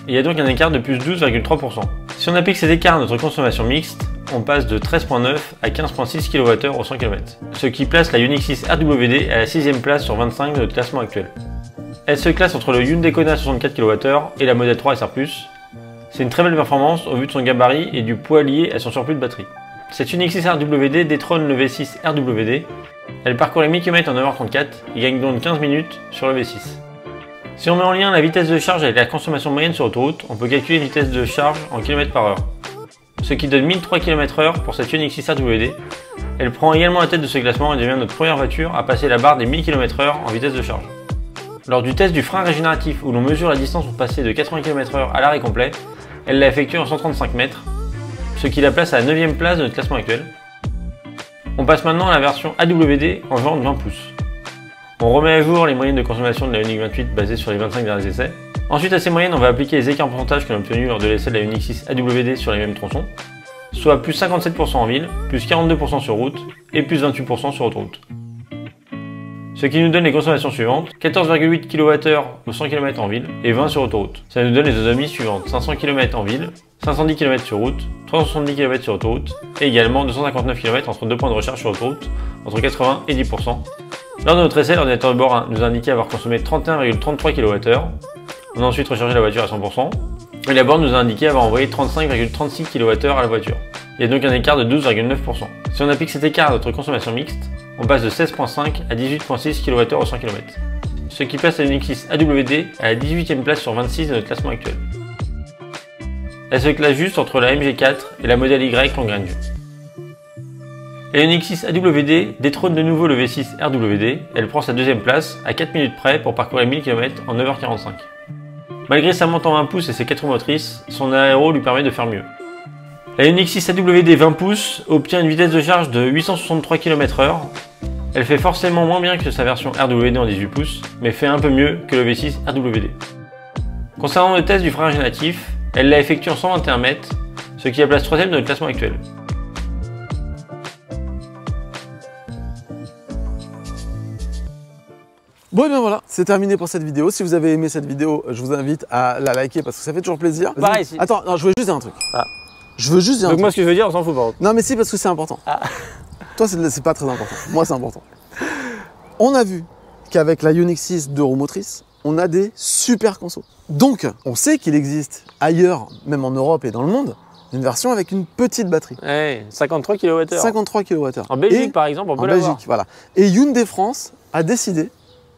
Il y a donc un écart de plus 12,3%. Si on applique ces écarts à notre consommation mixte, on passe de 13,9 à 15,6 kWh au 100 km, ce qui place la Ioniq 6 RWD à la 6ème place sur 25 de notre classement actuel. Elle se classe entre le Hyundai Kona 64 kWh et la Model 3 SR+. C'est une très belle performance au vu de son gabarit et du poids lié à son surplus de batterie. Cette Ioniq 6 RWD détrône le V6 RWD. Elle parcourt les 1000 km en 9h34 et gagne donc 15 minutes sur le V6. Si on met en lien la vitesse de charge avec la consommation moyenne sur autoroute, on peut calculer une vitesse de charge en km/h. Ce qui donne 1003 km/h pour cette Ioniq 6 RWD. Elle prend également la tête de ce classement et devient notre première voiture à passer la barre des 1000 km/h en vitesse de charge. Lors du test du frein régénératif où l'on mesure la distance pour passer de 80 km/h à l'arrêt complet, elle l'a effectué en 135 mètres, ce qui la place à la 9ème place de notre classement actuel. On passe maintenant à la version AWD en jante 20 pouces. On remet à jour les moyennes de consommation de la Ioniq 28 basées sur les 25 derniers essais. Ensuite à ces moyennes, on va appliquer les écarts en pourcentage que l'on a obtenus lors de l'essai de la Ioniq 6 AWD sur les mêmes tronçons, soit plus 57% en ville, plus 42% sur route et plus 28% sur autoroute. Ce qui nous donne les consommations suivantes, 14,8 kWh au 100 km en ville et 20 sur autoroute. Ça nous donne les autonomies suivantes, 500 km en ville, 510 km sur route, 370 km sur autoroute et également 259 km entre deux points de recharge sur autoroute, entre 80 et 10%. Lors de notre essai, l'ordinateur de bord nous a indiqué avoir consommé 31,33 kWh. On a ensuite rechargé la voiture à 100% et la borne nous a indiqué avoir envoyé 35,36 kWh à la voiture. Il y a donc un écart de 12,9%. Si on applique cet écart à notre consommation mixte, on passe de 16,5 à 18,6 kWh au 100 km. Ce qui place la Ioniq 6 AWD à la 18e place sur 26 de notre classement actuel. Elle se classe juste entre la MG4 et la modèle Y en graine vue. La Ioniq 6 AWD détrône de nouveau le V6 RWD, elle prend sa deuxième place à 4 minutes près pour parcourir 1000 km en 9h45. Malgré sa monte en 20 pouces et ses 4 roues motrices, son aéro lui permet de faire mieux. La Ioniq 6 AWD 20 pouces obtient une vitesse de charge de 863 km/h. Elle fait forcément moins bien que sa version RWD en 18 pouces, mais fait un peu mieux que le V6 RWD. Concernant le test du freinage natif, elle l'a effectué en 121 mètres, ce qui la place 3ème de notre classement actuel. Bon et bien voilà, c'est terminé pour cette vidéo. Si vous avez aimé cette vidéo, je vous invite à la liker parce que ça fait toujours plaisir. Pareil, si. Attends, non, je veux juste dire un truc. Ah. Je veux juste dire un Donc truc. moi ce que je veux dire, on s'en fout par contre. Non mais si, parce que c'est important. Ah. Toi, c'est pas très important. Moi, c'est important. On a vu qu'avec la Ioniq 6 2 roues motrices, on a des super consos. Donc, on sait qu'il existe ailleurs, même en Europe et dans le monde, une version avec une petite batterie. Ouais, 53 kWh. 53 kWh. En Belgique par exemple, on peut en l'avoir. Belgique, voilà. Et Hyundai France a décidé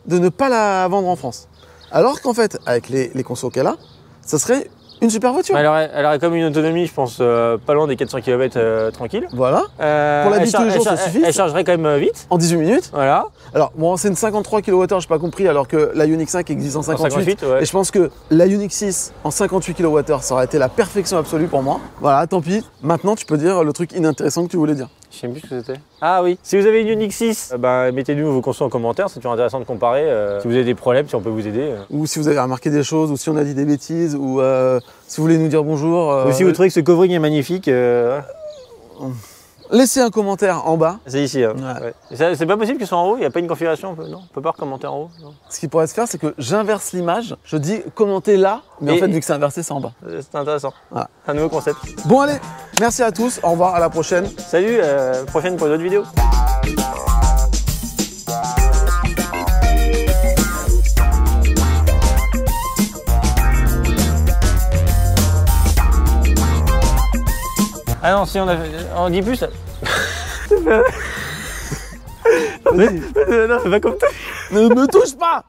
de ne pas la vendre en France. Alors qu'en fait, avec les consos qu'elle a, ça serait une super voiture. Elle aurait comme une autonomie, je pense, pas loin des 400 km tranquille. Voilà. Pour la vie de tous les jours, ça suffit. Elle chargerait quand même vite. En 18 minutes. Voilà. Alors, bon, c'est une 53 kWh, j'ai pas compris, alors que la Ioniq 5 existe en 58. Ouais. Et je pense que la Ioniq 6 en 58 kWh, ça aurait été la perfection absolue pour moi. Voilà, tant pis. Maintenant, tu peux dire le truc inintéressant que tu voulais dire. Je sais plus ce que c'était. Ah oui. Si vous avez une Ioniq 6, mettez-nous vos consos en commentaire, c'est toujours intéressant de comparer. Si vous avez des problèmes, si on peut vous aider. Ou si vous avez remarqué des choses, ou si on a dit des bêtises, ou si vous voulez nous dire bonjour. Ou si vous trouvez que ce covering est magnifique. Laissez un commentaire en bas. C'est ici. Hein. Ouais. Ouais. C'est pas possible que ce soit en haut, il n'y a pas une configuration, non, on peut pas recommander en haut. Non. Ce qui pourrait se faire, c'est que j'inverse l'image. Je dis commenter là, mais en fait, vu que c'est inversé, c'est en bas. C'est intéressant. Voilà. Un nouveau concept. Bon, allez, merci à tous. Au revoir, à la prochaine. Salut, prochaine pour une autre vidéo. Ah non, si on dit plus. Non, c'est pas comme toi. Ne me touche pas!